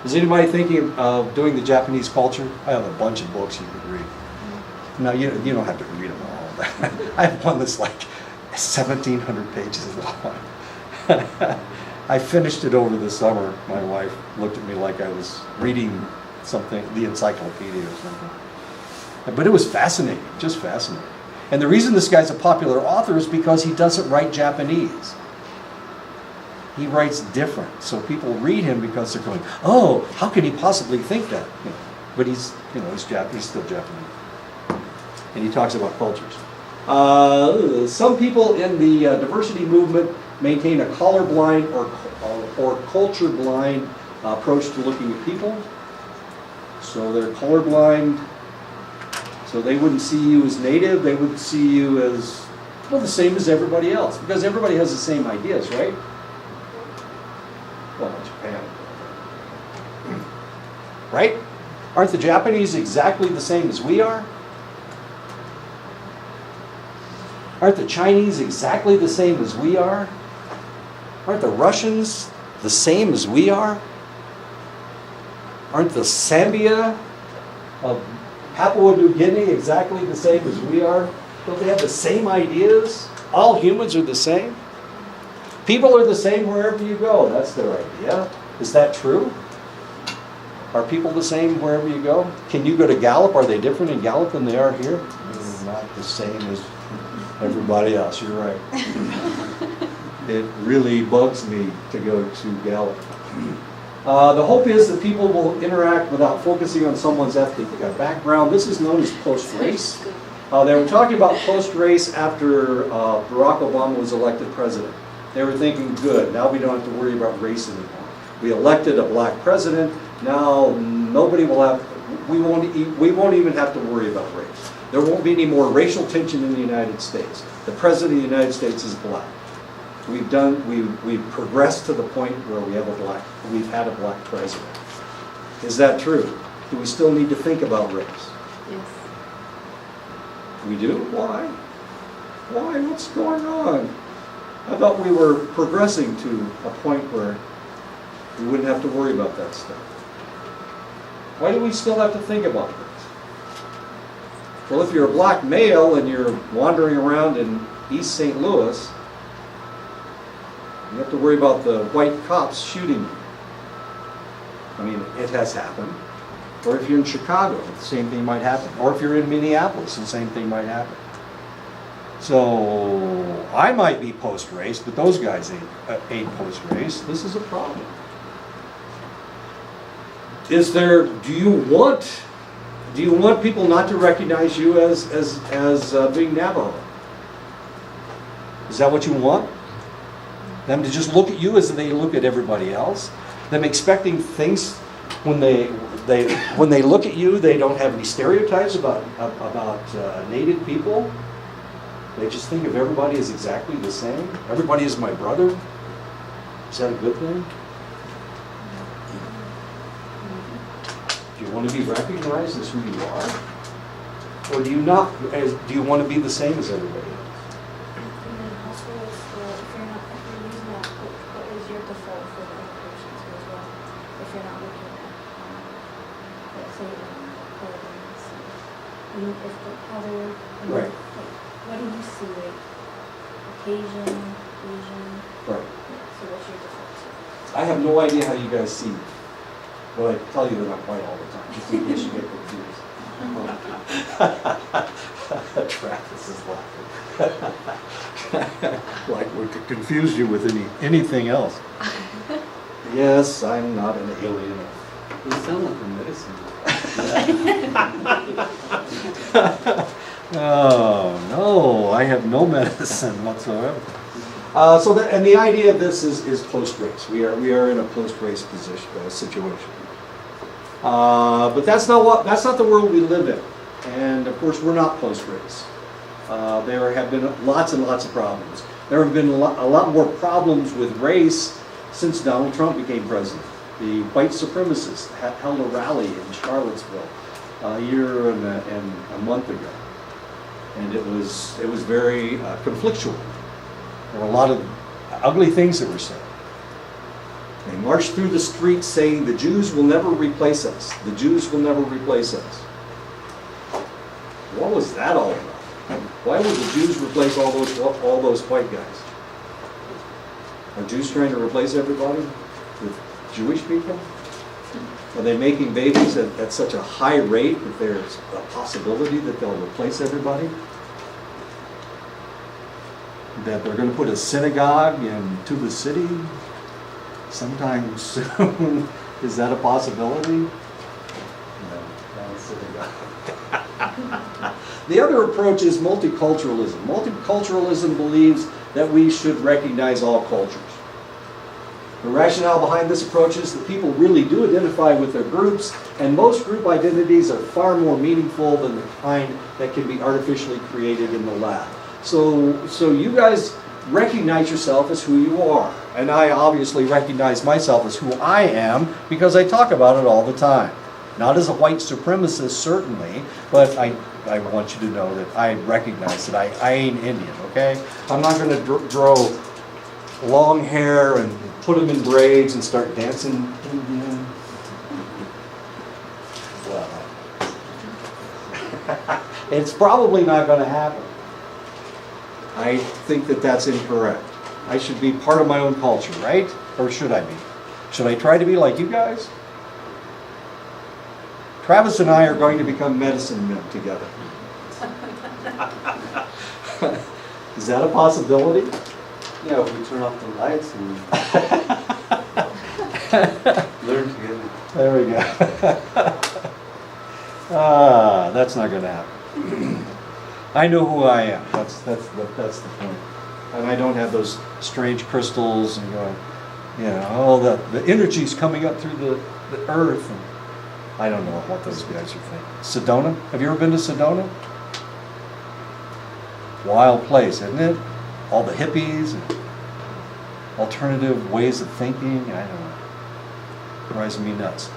S1: Is anybody thinking of doing the Japanese culture? I have a bunch of books you could read. No, you don't have to read them all. I have one that's like 1,700 pages long. I finished it over the summer. My wife looked at me like I was reading something, the encyclopedia or something. But it was fascinating, just fascinating. And the reason this guy's a popular author is because he doesn't write Japanese. He writes different. So people read him because they're going, oh, how can he possibly think that? But he's still Japanese. And he talks about cultures. Some people in the diversity movement maintain a colorblind or culture-blind approach to looking at people. So they're colorblind. So they wouldn't see you as native. They would see you as, well, the same as everybody else. Because everybody has the same ideas, right? Well, Japan. Right? Aren't the Japanese exactly the same as we are? Aren't the Chinese exactly the same as we are? Aren't the Russians the same as we are? Aren't the Zambia of Papua New Guinea exactly the same as we are? Don't they have the same ideas? All humans are the same? People are the same wherever you go. That's their idea. Is that true? Are people the same wherever you go? Can you go to Gallup? Are they different in Gallup than they are here? They're not the same as everybody else. You're right. It really bugs me to go to Gallup. The hope is that people will interact without focusing on someone's ethnic background. This is known as post-race. They were talking about post-race after Barack Obama was elected president. They were thinking, good, now we don't have to worry about race anymore. We elected a black president, now nobody will have, we won't even have to worry about race. There won't be any more racial tension in the United States. The president of the United States is black. We've progressed to the point where we've had a black president. Is that true? Do we still need to think about race?
S4: Yes.
S1: We do? Why? Why? What's going on? I thought we were progressing to a point where we wouldn't have to worry about that stuff. Why do we still have to think about this? Well, if you're a black male and you're wandering around in East St. Louis, you have to worry about the white cops shooting you. I mean, it has happened. Or if you're in Chicago, the same thing might happen. Or if you're in Minneapolis, the same thing might happen. So I might be post-race, but those guys ain't post-race. This is a problem. Do you want people not to recognize you as being Navajo? Is that what you want? Them to just look at you as they look at everybody else. Them expecting things when they look at you, they don't have any stereotypes about Native people. They just think of everybody as exactly the same. Everybody is my brother. Is that a good thing? Do you want to be recognized as who you are? Or do you not? Do you want to be the same as everybody else?
S2: And then also, if you're using that, what is your default for the other person too as well? If you're not looking at, let's say, clothing, if the other,
S1: Right.
S2: what do you see, like, Caucasian, Asian?
S1: Right.
S2: So what's your default to?
S1: I have no idea how you guys see me. But I tell you that I'm white all the time, just in case you get confused. Travis is laughing. Like we could confuse you with anything else. Yes, I'm not an alien.
S7: You sound like a medicine.
S1: Oh, no, I have no medicine whatsoever. And the idea of this is post-race. We are in a post-race situation. But that's not the world we live in. And of course, we're not post-race. There have been lots and lots of problems. There have been a lot more problems with race since Donald Trump became president. The white supremacists held a rally in Charlottesville a year and a month ago, and it was very conflictual. There were a lot of ugly things that were said. They marched through the streets saying, "The Jews will never replace us. The Jews will never replace us." What was that all about? Why would the Jews replace all those white guys? Are Jews trying to replace everybody with Jewish people? Are they making babies at such a high rate that there's a possibility that they'll replace everybody? That they're going to put a synagogue into the city sometime soon? Is that a possibility? No, not a synagogue. The other approach is multiculturalism. Multiculturalism believes that we should recognize all cultures. The rationale behind this approach is that people really do identify with their groups, and most group identities are far more meaningful than the kind that can be artificially created in the lab. So you guys recognize yourself as who you are. And I obviously recognize myself as who I am because I talk about it all the time. Not as a white supremacist, certainly, but I want you to know that I recognize that I ain't Indian, okay? I'm not going to grow long hair and put them in braids and start dancing Indian. Well, it's probably not going to happen. I think that that's incorrect. I should be part of my own culture, right? Or should I be? Should I try to be like you guys? Travis and I are going to become medicine men together. Is that a possibility?
S7: Yeah, if we turn off the lights and learn together.
S1: There we go. That's not going to happen. I know who I am. That's the point. And I don't have those strange crystals and going, all the energy's coming up through the earth. And I don't know what those guys are thinking. Sedona? Have you ever been to Sedona? Wild place, isn't it? All the hippies and alternative ways of thinking. I don't know. Drives me nuts.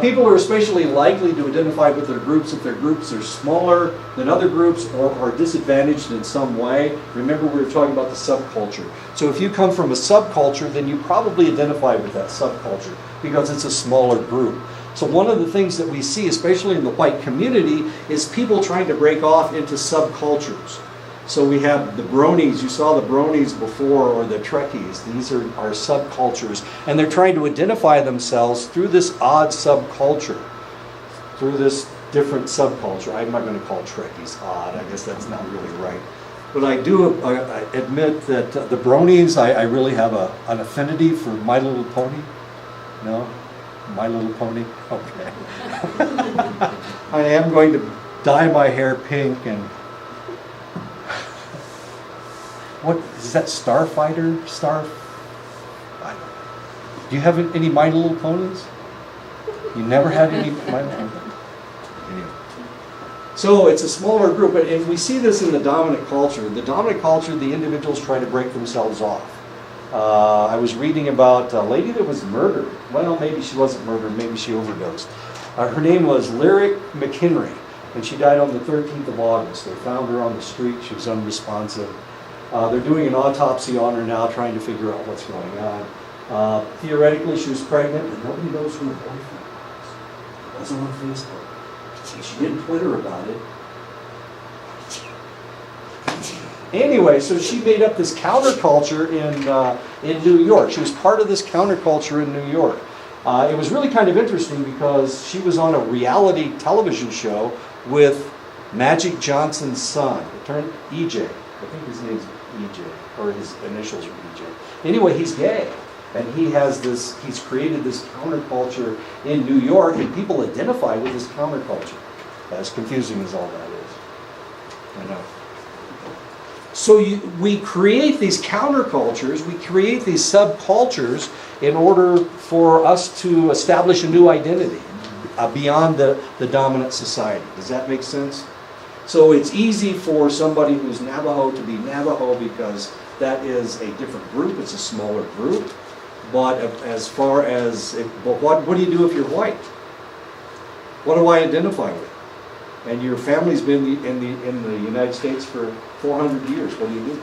S1: People are especially likely to identify with their groups if their groups are smaller than other groups or are disadvantaged in some way. Remember, we were talking about the subculture. So if you come from a subculture, then you probably identify with that subculture because it's a smaller group. So one of the things that we see, especially in the white community, is people trying to break off into subcultures. So we have the bronies, you saw the bronies before, or the Trekkies. These are subcultures. And they're trying to identify themselves through this odd subculture, through this different subculture. I'm not going to call Trekkies odd. I guess that's not really right. But I do admit that the bronies, I really have an affinity for My Little Pony. No? My Little Pony? Okay. I am going to dye my hair pink and what is that? Starfighter? Do you have any My Little Ponies? You never had any My Little Ponies? Anyway. So it's a smaller group, and we see this in the dominant culture. The dominant culture, the individuals try to break themselves off. I was reading about a lady that was murdered. Well, maybe she wasn't murdered, maybe she overdosed. Her name was Lyric McHenry, and she died on the 13th of August. They found her on the street, she was unresponsive. They're doing an autopsy on her now, trying to figure out what's going on. Theoretically, she was pregnant, and nobody knows who her boyfriend was. It wasn't on Facebook. She didn't Twitter about it. Anyway, so she made up this counterculture in New York. She was part of this counterculture in New York. It was really kind of interesting because she was on a reality television show with Magic Johnson's son. It turned EJ. I think his name's EJ, or his initials are EJ. Anyway, he's gay. And he's created this counterculture in New York, and people identify with this counterculture. As confusing as all that is. I know. So we create these countercultures, we create these subcultures in order for us to establish a new identity beyond the dominant society. Does that make sense? So it's easy for somebody who's Navajo to be Navajo because that is a different group, it's a smaller group. But as far as, what do you do if you're white? What do I identify with? And your family's been in the United States for 400 years. What do?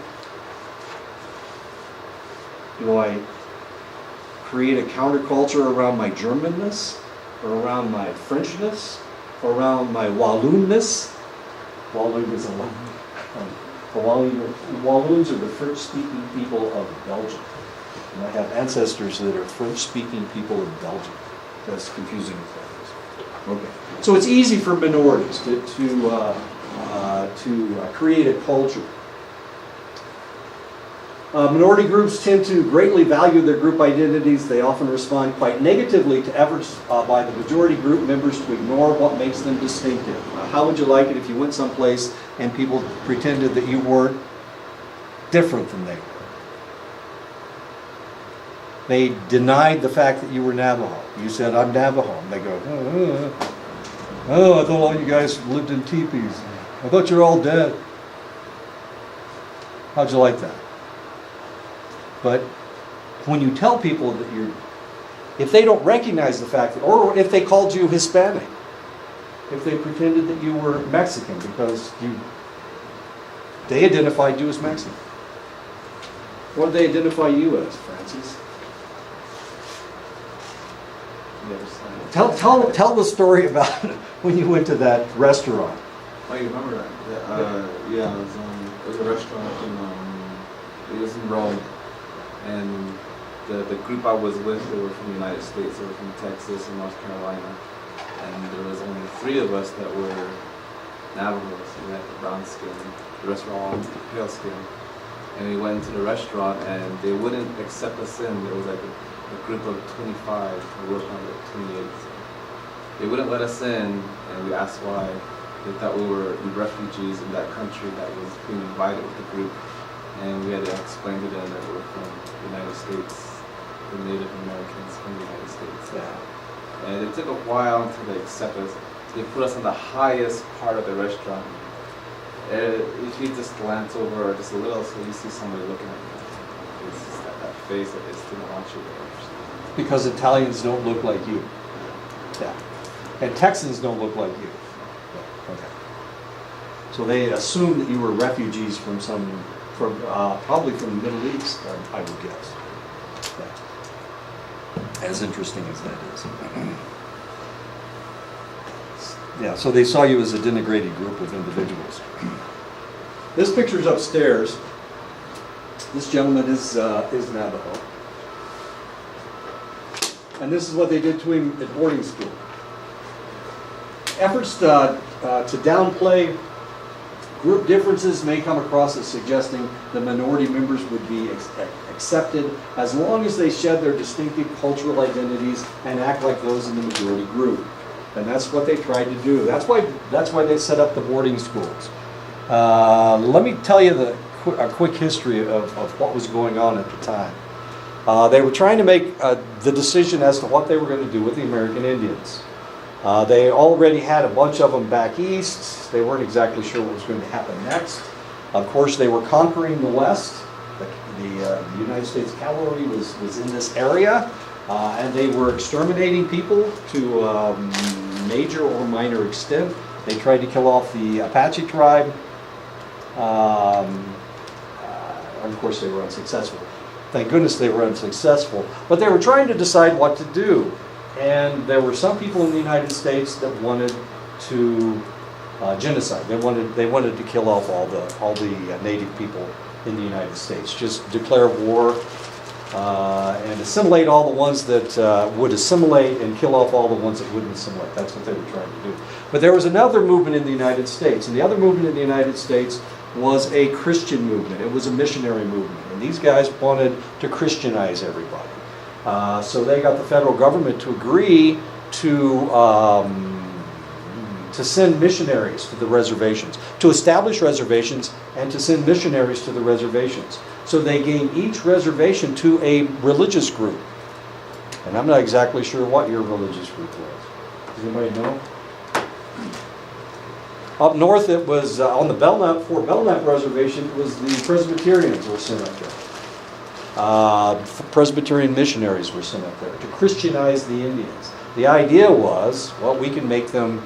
S1: Do I create a counterculture around my Germanness, or around my Frenchness, or around my Walloonness? Walloon is a Walloons are the French-speaking people of Belgium. And I have ancestors that are French-speaking people of Belgium. That's confusing as that is. Okay. So it's easy for minorities to create a culture. Minority groups tend to greatly value their group identities. They often respond quite negatively to efforts by the majority group members to ignore what makes them distinctive. How would you like it if you went someplace and people pretended that you were different than they were? They denied the fact that you were Navajo. You said, I'm Navajo. And they go, oh, I thought all you guys lived in teepees. I thought you're all dead. How'd you like that? But when you tell people that if they don't recognize the fact that, or if they called you Hispanic, if they pretended that you were Mexican because they identified you as Mexican. What did they identify you as, Francis? Tell the story about when you went to that restaurant.
S3: Oh, you remember that? Yeah, it was a restaurant it was in Rome, and the group I was with, they were from the United States, they were from Texas and North Carolina, and there was only 3 of us that were Navajos. We had the brown skin, the rest were all pale skin. And we went into the restaurant, and they wouldn't accept us in. There was like a group of 25, we worked on like 28. So they wouldn't let us in, and we asked why. They thought we were refugees in that country that was being invited with the group. And we had to explain to them that we're from the United States, the Native Americans from the United States. Yeah. And it took a while until they accept us. They put us in the highest part of the restaurant. If you just glance over just a little, so you see somebody looking at you. It's just that face that they still want you there.
S1: Because Italians don't look like you. Yeah. And Texans don't look like you. Yeah. Okay. So they assumed that you were refugees from probably from the Middle East, I would guess. Yeah. As interesting as that is. Yeah, so they saw you as a denigrated group of individuals. This picture's upstairs. This gentleman is Navajo. And this is what they did to him at boarding school. Efforts to downplay group differences may come across as suggesting the minority members would be accepted as long as they shed their distinctive cultural identities and act like those in the majority group. And that's what they tried to do. That's why they set up the boarding schools. Let me tell you the quick history of what was going on at the time. They were trying to make the decision as to what they were going to do with the American Indians. They already had a bunch of them back east. They weren't exactly sure what was going to happen next. Of course, they were conquering the West. The United States cavalry was in this area, and they were exterminating people to major or minor extent. They tried to kill off the Apache tribe. Of course, they were unsuccessful. Thank goodness they were unsuccessful. But they were trying to decide what to do. And there were some people in the United States that wanted to genocide. They wanted to kill off all the native people in the United States. Just declare war and assimilate all the ones that would assimilate and kill off all the ones that wouldn't assimilate. That's what they were trying to do. But there was another movement in the United States. And the other movement in the United States was a Christian movement. It was a missionary movement. And these guys wanted to Christianize everybody. So they got the federal government to agree to send missionaries to the reservations, to establish reservations and to send missionaries to the reservations. So they gave each reservation to a religious group. And I'm not exactly sure what your religious group was. Does anybody know? Up north it was on the Fort Belknap reservation, it was the Presbyterians were sent up there. Presbyterian missionaries were sent up there to Christianize the Indians. The idea was, well, we can make them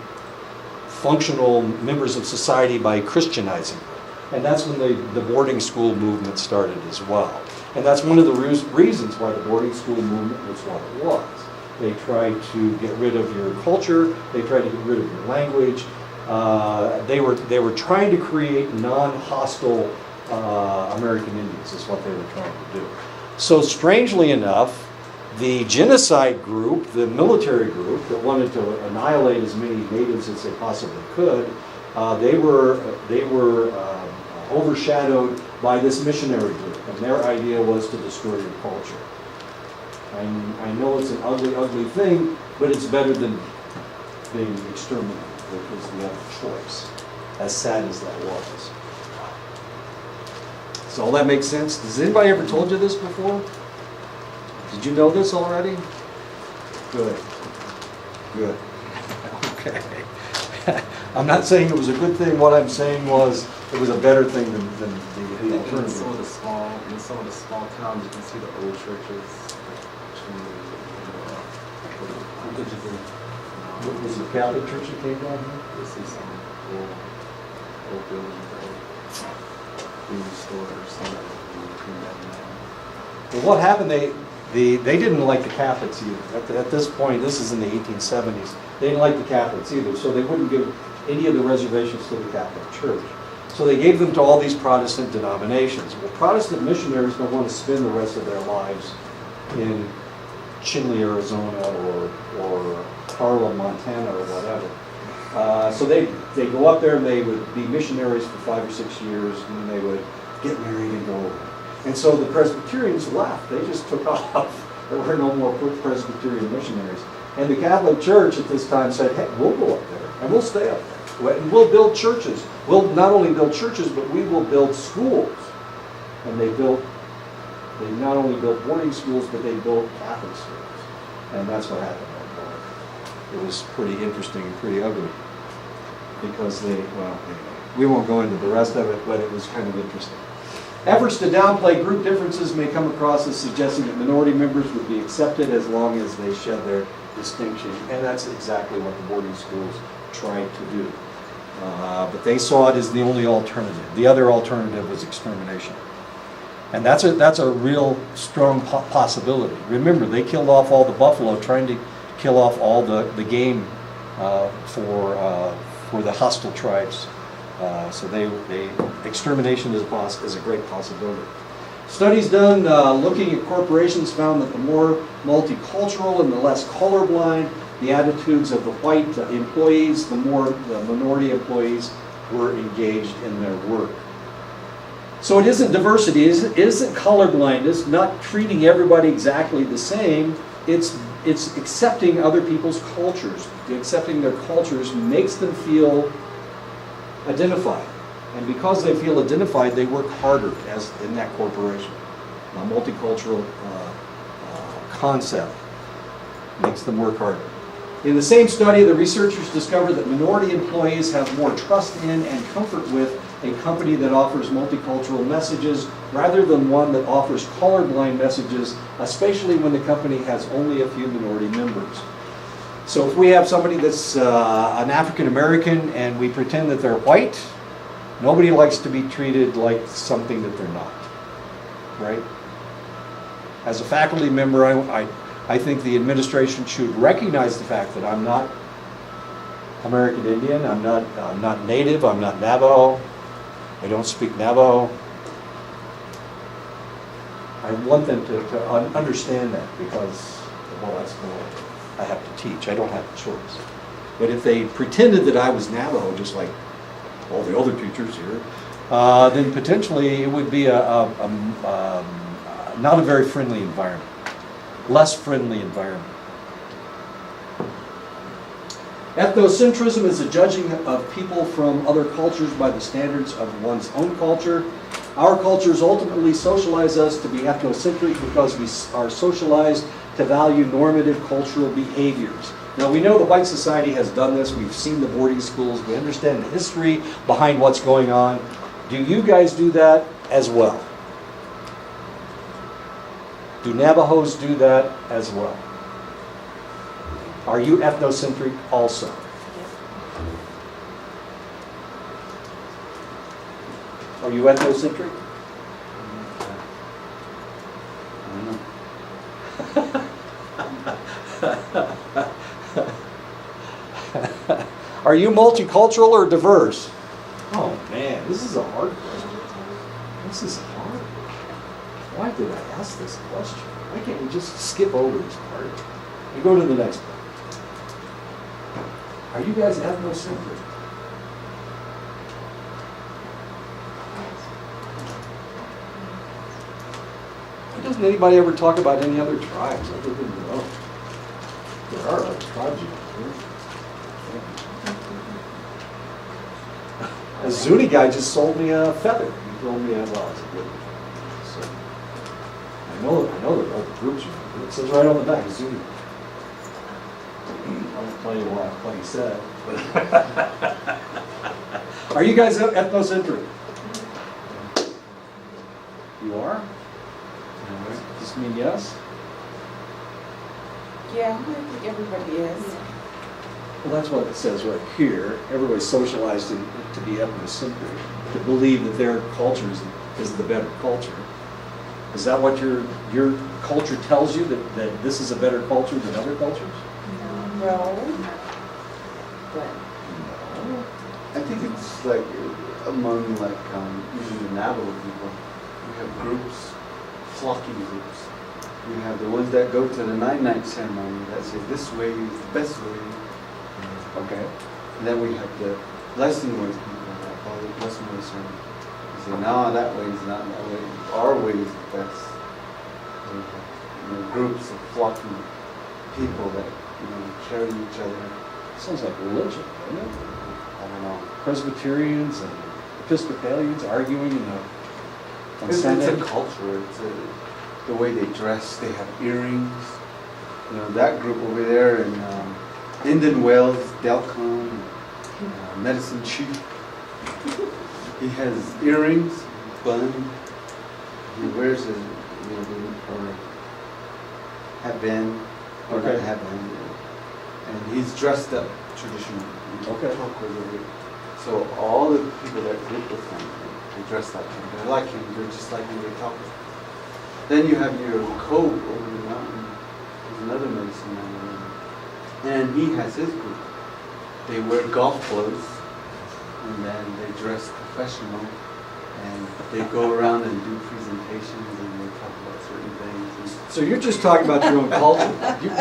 S1: functional members of society by Christianizing them. And that's when the boarding school movement started as well. And that's one of the reasons why the boarding school movement was what it was. They tried to get rid of your culture. They tried to get rid of your language. They were trying to create non-hostile American Indians is what they were trying to do. So strangely enough, the genocide group, the military group that wanted to annihilate as many natives as they possibly could, they were overshadowed by this missionary group, and their idea was to destroy your culture. I know it's an ugly, ugly thing, but it's better than being exterminated, which was the other choice, as sad as that was. Does all that make sense? Has anybody ever told you this before? Did you know this already? Good. Good. Okay. I'm not saying it was a good thing. What I'm saying was it was a better thing than the
S3: In
S1: alternative.
S3: some of the small towns, you can see the old churches.
S1: Was it a Catholic church that came down here?
S3: You see some old buildings that are being restored or something.
S1: Well, what happened, they didn't like the Catholics either. At this point, this is in the 1870s, they didn't like the Catholics either, so they wouldn't give any of the reservations to the Catholic Church. So they gave them to all these Protestant denominations. Well, Protestant missionaries don't want to spend the rest of their lives in Chinle, Arizona, or Carla, Montana, or whatever. So they go up there and they would be missionaries for 5 or 6 years, and then they would get married and go over. And so the Presbyterians left. They just took off. There were no more Presbyterian missionaries. And the Catholic Church at this time said, hey, we'll go up there, and we'll stay up there. And we'll build churches. We'll not only build churches, but we will build schools. And they not only built boarding schools, but they built Catholic schools. And that's what happened. It was pretty interesting and pretty ugly. Because anyway, we won't go into the rest of it, but it was kind of interesting. Efforts to downplay group differences may come across as suggesting that minority members would be accepted as long as they shed their distinction. And that's exactly what the boarding schools tried to do. But they saw it as the only alternative. The other alternative was extermination. And that's a real strong possibility. Remember, they killed off all the buffalo, trying to kill off all the game for the hostile tribes. So extermination is a great possibility. Studies done looking at corporations found that the more multicultural and the less colorblind the attitudes of the white employees, the more the minority employees were engaged in their work. So it isn't diversity, it isn't colorblind, it's not treating everybody exactly the same, it's accepting other people's cultures. Accepting their cultures makes them feel identified. And because they feel identified, they work harder as in that corporation. A multicultural concept makes them work harder. In the same study, the researchers discovered that minority employees have more trust in and comfort with a company that offers multicultural messages rather than one that offers colorblind messages, especially when the company has only a few minority members. So if we have somebody that's an African American and we pretend that they're white, nobody likes to be treated like something that they're not, right? As a faculty member, I think the administration should recognize the fact that I'm not American Indian, I'm not Native, I'm not Navajo, I don't speak Navajo. I want them to understand that because, well, that's what I have to teach. I don't have a choice. But if they pretended that I was Navajo, just like all the other teachers here, then potentially it would be not a very friendly environment. Less friendly environment. Ethnocentrism is the judging of people from other cultures by the standards of one's own culture. Our cultures ultimately socialize us to be ethnocentric because we are socialized to value normative cultural behaviors. Now we know the white society has done this. We've seen the boarding schools. We understand the history behind what's going on. Do you guys do that as well? Do Navajos do that as well? Are you ethnocentric also? Are you ethnocentric? Are you multicultural or diverse? Oh man, this is a hard question. This is hard. Why did I ask this question? Why can't we just skip over this part and go to the next one? Are you guys ethnocentric? Why doesn't anybody ever talk about any other tribes other than their own? There are other tribes you don't hear. A Zuni guy just sold me a feather. He told me, well, it's a good one. So, I know there are other groups. It says right on the back, Zuni. I won't tell you what he said. Are you guys ethnocentric? You are? Does this mean yes?
S6: Yeah, I think everybody is.
S1: Well, that's what it says right here. Everybody's socialized to be ethnocentric, to believe that their culture is the better culture. Is that what your culture tells you, that this is a better culture than other cultures?
S6: No. But
S7: I think it's like among usually the Navajo people, we have groups, flocking groups. We have the ones that go to the 9-night ceremony that say this way is the best way.
S1: Okay.
S7: And then we have the blessing way people that follow the blessing way ceremony. They say, no, that way is not that way. Our way is the best. We have groups of flocking people that carry each other.
S1: Sounds like religion, doesn't it?
S7: I don't know.
S1: Presbyterians and Episcopalians arguing on
S7: It's
S1: Sunday.
S7: a culture. It's the way they dress. They have earrings. That group over there in Indian Wells, Delcon, Medicine Chief. He has earrings, bun. He wears his, or headband, or
S1: Okay.
S7: not headband. And he's dressed up traditionally.
S1: Okay.
S7: So all the people that group with him, they dress like him. They're like him. They're just like him. They talk. Then you have your Cove over the mountain. There's another medicine man over there. And he has his group. They wear golf clothes, and then they dress professional, and they go around and do presentations, and they talk about certain things.
S1: So you're just talking about your own culture.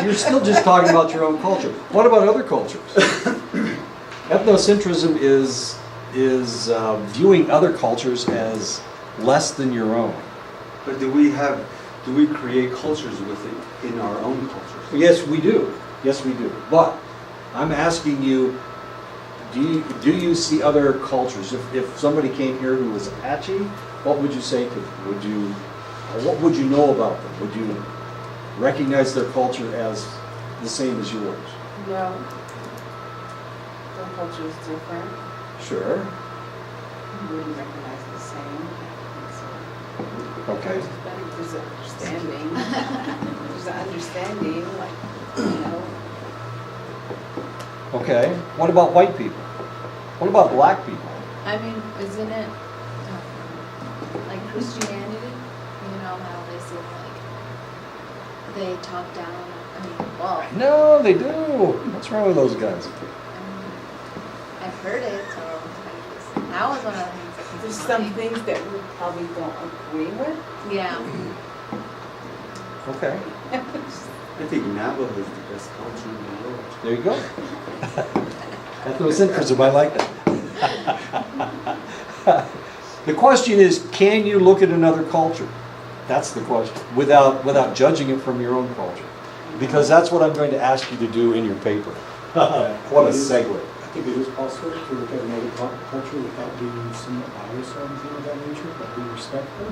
S1: You're still just talking about your own culture. What about other cultures? Ethnocentrism is viewing other cultures as less than your own.
S7: But do we create cultures with it in our own cultures?
S1: Yes, we do. Yes, we do. But I'm asking you, do you see other cultures? If somebody came here who was Apache, what would you say to them? What would you know about them? Would you recognize their culture as the same as yours?
S6: No. Their culture is different.
S1: Sure.
S6: You wouldn't recognize the same. So
S1: Okay.
S6: there's an understanding. There's an understanding, like, you know.
S1: Okay. What about white people? What about black people?
S8: I mean, isn't it like Christianity? You know how they seem like they talk down. I mean, well,
S1: No, they do. What's wrong with those guys?
S8: I've heard it. So that was one of the things that was
S6: There's
S8: funny.
S6: some things that we probably don't agree with.
S8: Yeah.
S1: Okay.
S7: I think Navajo is the best culture in the world.
S1: There you go. Ethnocentrism, I like that. The question is, can you look at another culture? That's the question, without judging it from your own culture. Because that's what I'm going to ask you to do in your paper. What a segue.
S9: I think it is possible to look at another culture without being somewhat biased or anything of that nature, but being respectful.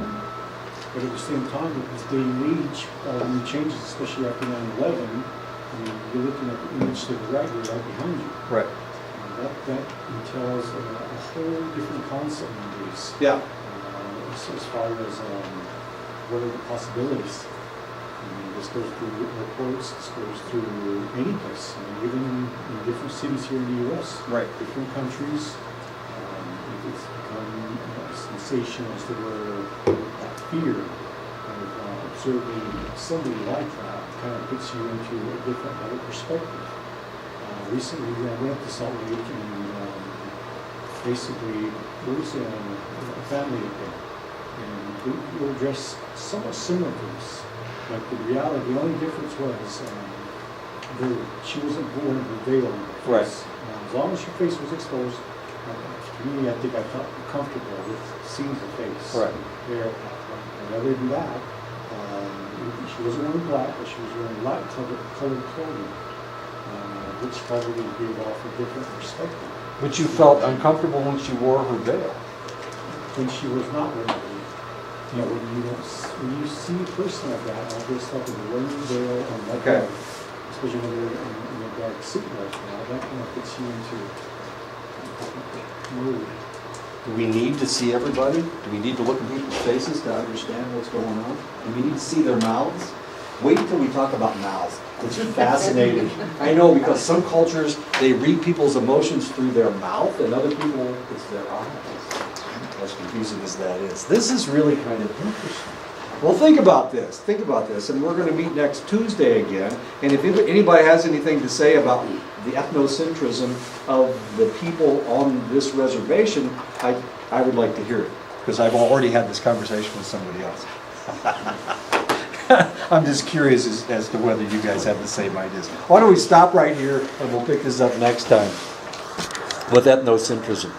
S9: But at the same time, with this day and age, when it changes, especially after 9/11, I mean, you're looking at the image to the right, right behind you.
S1: Right.
S9: That entails a whole different concept nowadays.
S1: Yeah.
S9: As far as what are the possibilities. I mean, this goes through airports, this goes through any place. I mean, even in different cities here in the U.S.,
S1: Right.
S9: different countries, it's become a sensation as to where that fear of observing somebody like that kind of puts you into a different other perspective. Recently, I went to Salt Lake and basically there was a family up there, and they were dressed somewhat similar to this. But the reality, the only difference was she wasn't wearing her veil on her face. Now, as long as her face was exposed, to me, I think I felt comfortable with seeing her face.
S1: Right.
S9: There, and other than that, she wasn't wearing black, but she was wearing light colored clothing. Which probably gave off a different perspective.
S1: But you felt uncomfortable when she wore her veil.
S9: When she was not wearing a veil. You know, when you see a person like that, all this stuff with the wearing a veil and like
S1: Okay.
S9: that, especially when they're in a dark city like that, that kind of puts you into a different mood.
S1: Do we need to see everybody? Do we need to look at people's faces to understand what's going on? Do we need to see their mouths? Wait until we talk about mouths. It's fascinating. I know, because some cultures, they read people's emotions through their mouth, and other people, it's their eyes. As confusing as that is. This is really kind of interesting. Well, think about this. Think about this. And we're going to meet next Tuesday again. And if anybody has anything to say about the ethnocentrism of the people on this reservation, I would like to hear it. Because I've already had this conversation with somebody else. I'm just curious as to whether you guys have the same ideas. Why don't we stop right here and we'll pick this up next time with ethnocentrism.